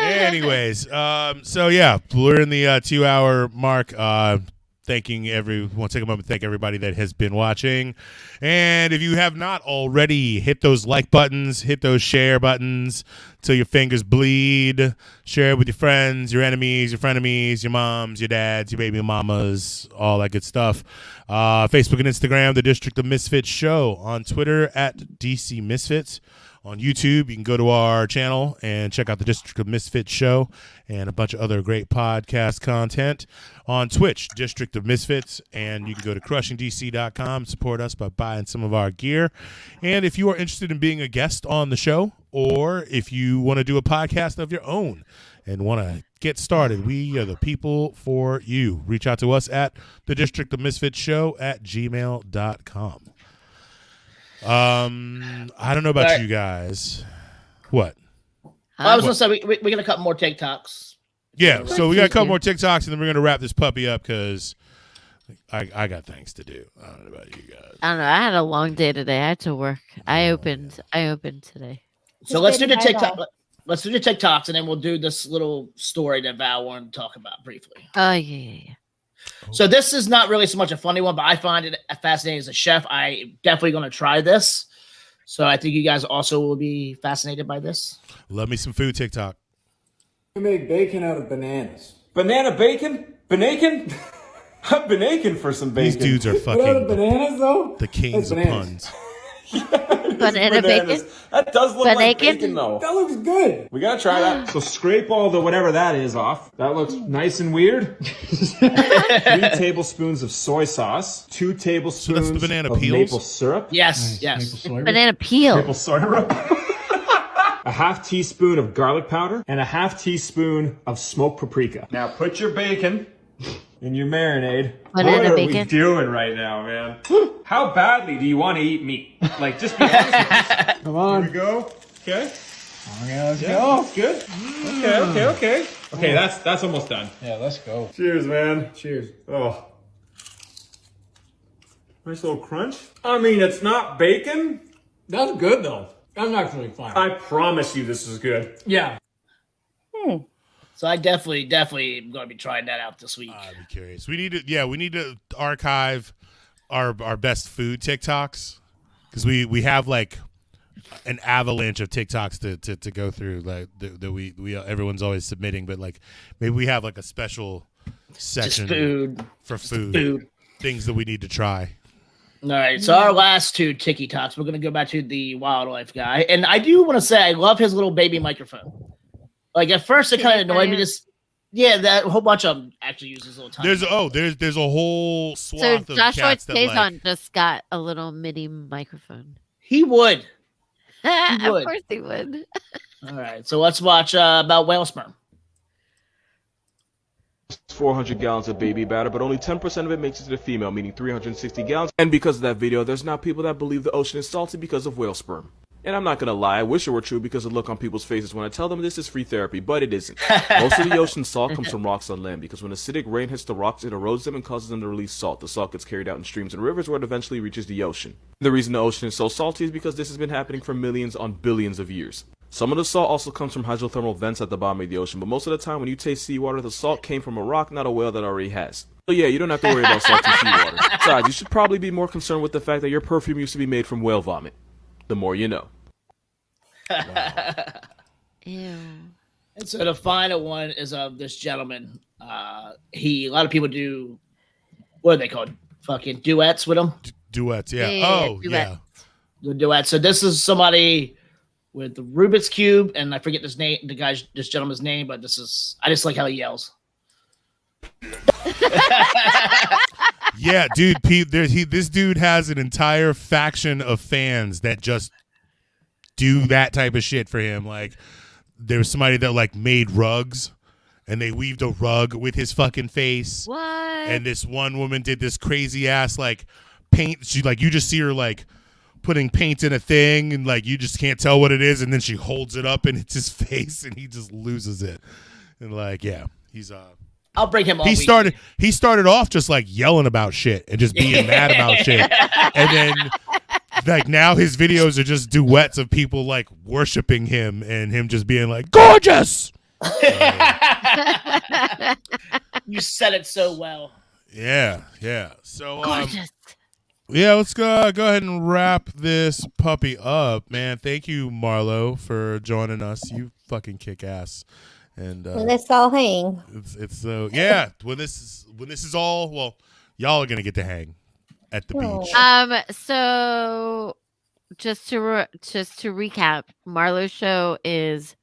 Anyways, so yeah, we're in the 2-hour mark. Want to take a moment to thank everybody that has been watching. And if you have not already, hit those like buttons, hit those share buttons till your fingers bleed. Share it with your friends, your enemies, your frenemies, your moms, your dads, your baby mamas, all that good stuff. Facebook and Instagram, The District of Misfits Show. On Twitter, at DC Misfits. On YouTube, you can go to our channel and check out the District of Misfits Show and a bunch of other great podcast content. On Twitch, District of Misfits, and you can go to crushingdc.com and support us by buying some of our gear. And if you are interested in being a guest on the show, or if you want to do a podcast of your own and want to get started, we are the people for you. Reach out to us at the District of Misfits Show at gmail.com. I don't know about Right. you guys. What? I was gonna say we're gonna cut more TikToks. Yeah, so we got a couple you. more TikToks, and then we're gonna wrap this puppy up because I got things to do. I don't know about you guys. I don't know. I had a long day today. I had to work. I opened today. So let's do the Just TikTok. Let's do the TikToks, and then we'll do this little story that Val wanted to talk about briefly. Oh yeah. So this is not really so much a funny one, but I find it fascinating as a chef. I definitely going to try this. So I think you guys also will be fascinated by this. Love me some food TikTok. We make bacon out of bananas. Banana bacon? Bacon? I've been aching for some bacon. These dudes are But out of fucking bananas, though? the kings of puns. Banana bacon? That does look like Bacon? bacon, though. That looks good. We gotta try that. So scrape all the whatever that is off. That looks nice and weird. 3 tablespoons of soy sauce. 2 tablespoons that's the banana of peels? maple syrup. Yes, yes. Maple syrup. Banana peel. Maple syrup. A half teaspoon of garlic powder and a half teaspoon of smoked paprika. Now put your bacon in your marinade. Banana what are bacon? we doing right now, man? How badly do you want to eat meat? Like, just be honest with us. Come on. Here we go. Okay. Okay, let's go. Good. Okay. Okay, that's almost done. Yeah, let's go. Cheers, man. Cheers. Oh. Nice little crunch. I mean, it's not bacon. That's good though. That's actually fine. I promise you this is good. Yeah. So I definitely am going to be trying that out this week. I'd be curious. We need to archive our best food TikToks because we have like an avalanche of TikToks to go through like that we everyone's always submitting, but like maybe we have like a special section for food things that we need to try. All right, so our last 2 TikToks, we're going to go back to the wildlife guy. And I do want to say I love his little baby microphone. Like, at first, it kind of annoyed me. That whole bunch of them actually use his little time. There's a whole swath of Joshua cats that Tazon just got a little mini microphone. He would. Of course he would. All right, so let's watch about whale sperm. 400 gallons of baby batter, but only 10% of it makes it to the female, meaning 360 gallons. And because of that video, there's now people that believe the ocean is salty because of whale sperm. And I'm not gonna lie, I wish it were true because of the look on people's faces when I tell them this is free therapy, but it isn't. Most of the ocean salt comes from rocks on land because when acidic rain hits the rocks, it erodes them and causes them to release salt. The salt gets carried out in streams and rivers where it eventually reaches the ocean. The reason the ocean is so salty is because this has been happening for millions on billions of years. Some of the salt also comes from hydrothermal vents at the bottom of the ocean, but most of the time when you taste seawater, the salt came from a rock, not a whale that already has. So yeah, you don't have to worry about salty seawater. Besides, you should probably be more concerned with the fact that your perfume used to be made from whale vomit. The more you know. Ew. And so the final one is of this gentleman. A lot of people do, what are they called? Fucking duets with him. Duets, yeah. Duets. Yeah. The duets. So this is somebody with the Rubik's Cube, and I forget this gentleman's name, but I just like how he yells. Yeah, dude, Pete, this dude has an entire faction of fans that just do that type of shit for him. Like, there was somebody that like made rugs, and they weaved a rug with his fucking face. What? And this one woman did this crazy ass like paint. She like you just see her like putting paint in a thing, and like you just can't tell what it is, and then she holds it up and it's his face, and he just loses it. And like, yeah, he's I'll bring him on. He started off just like yelling about shit and just being mad about shit, and then like now his videos are just duets of people like worshiping him and him just being like gorgeous. You said it so well. Yeah. So Gorgeous. yeah, let's go ahead and wrap this puppy up, man. Thank you, Marlo, for joining us. You fucking kick ass. And let's all hang. It's so yeah. When this is all, well, y'all are gonna get to hang at the beach. So just to recap, Marlo's show is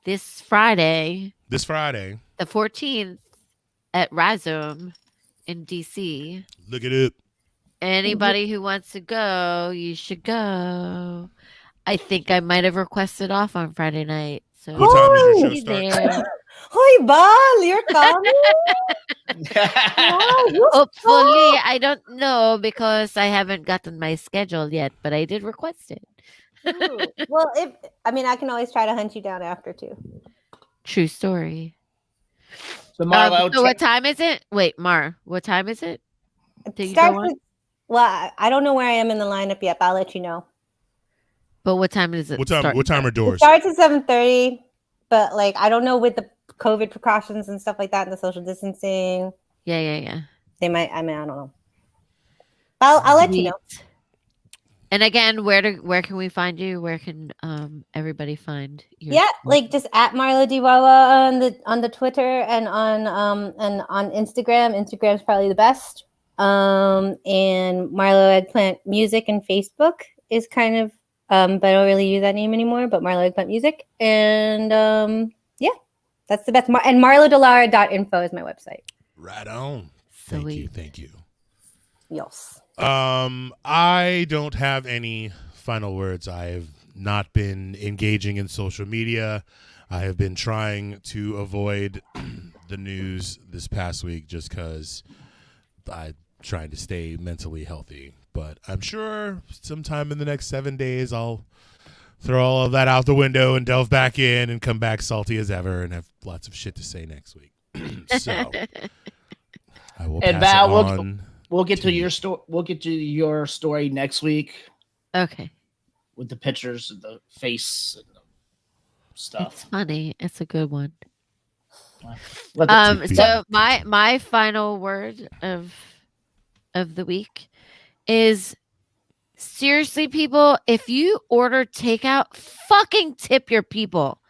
this Friday, the 14th at Rhizome in DC. Look it up. Anybody who wants to go, you should go. I think I might have requested off on Friday night. So what time is your show start? Hi, Bal, you're coming? Hopefully, I don't know because I haven't gotten my schedule yet, but I did request it. Well, I can always try to hunt you down after too. True story. So, Marlo, so what time is it? Wait, Mar, what time is it? Well, I don't know where I am in the lineup yet, but I'll let you know. But what time is it? What time are doors? It starts at 7:30, but like I don't know with the COVID precautions and stuff like that and the social distancing. Yeah. They might. I mean, I don't know. I'll let you know. And again, where can we find you? Where can everybody find you? Yeah, like just at Marlo De Lara on the Twitter and on Instagram. Instagram's probably the best. And Marlo Eggplant Music and Facebook is kind of but I don't really use that name anymore. But Marlo Eggplant Music and yeah, that's the best. And marlodelara.info is my website. Right on. Thank you. Yes. I don't have any final words. I've not been engaging in social media. I have been trying to avoid the news this past week just because I'm trying to stay mentally healthy. But I'm sure sometime in the next 7 days I'll throw all of that out the window and delve back in and come back salty as ever and have lots of shit to say next week. So I will pass Val, it on. We'll get to your story. We'll get to your story next week. Okay. With the pictures and the face and the stuff. It's funny. It's a good one. So So my final word of the week is seriously, people, if you order takeout, fucking tip your people.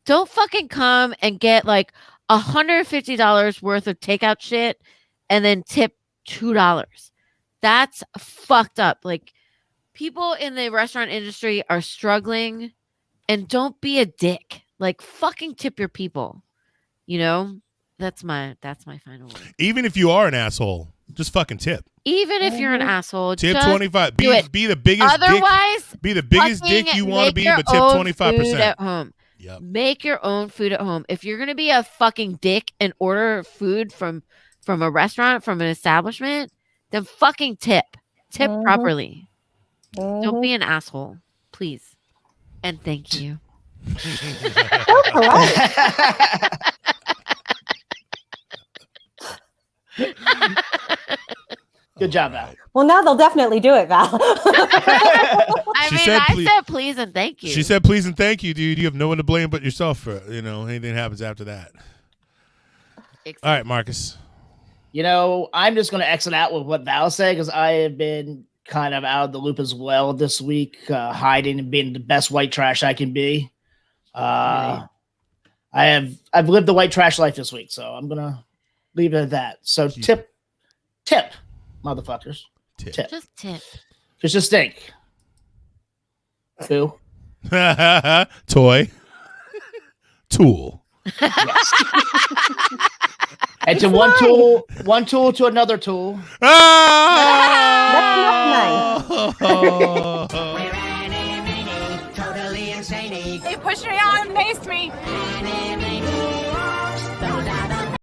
Don't fucking come and get like $150 worth of takeout shit and then tip $2. That's fucked up. Like, people in the restaurant industry are struggling, and don't be a dick. Like, fucking tip your people. You know, that's my final word. Even if you are an asshole, just fucking tip. Even if you're an asshole, Tip just 25. do it. Be the biggest. Otherwise, be the biggest dick you want to be, but tip 25% at home. Yep. Make your own food at home. If you're gonna be a fucking dick and order food from a restaurant, from an establishment, then fucking tip. Tip properly. Don't be an asshole, please. And thank you. Good job, Val. Well, now they'll definitely do it, Val. I said please and thank you. She said please and thank you, dude. You have no one to blame but yourself for, anything happens after that. All right, Marcus. I'm just going to exit out with what Val said because I have been kind of out of the loop as well this week, hiding and being the best white trash I can be. I've lived the white trash life this week, so I'm going to leave it at that. So tip, motherfuckers. Tip. Just tip. Just think. Who? Toy. Tool. Yes. And to one tool to another tool. That's not nice. Totally insane. They pushed me out and paced me.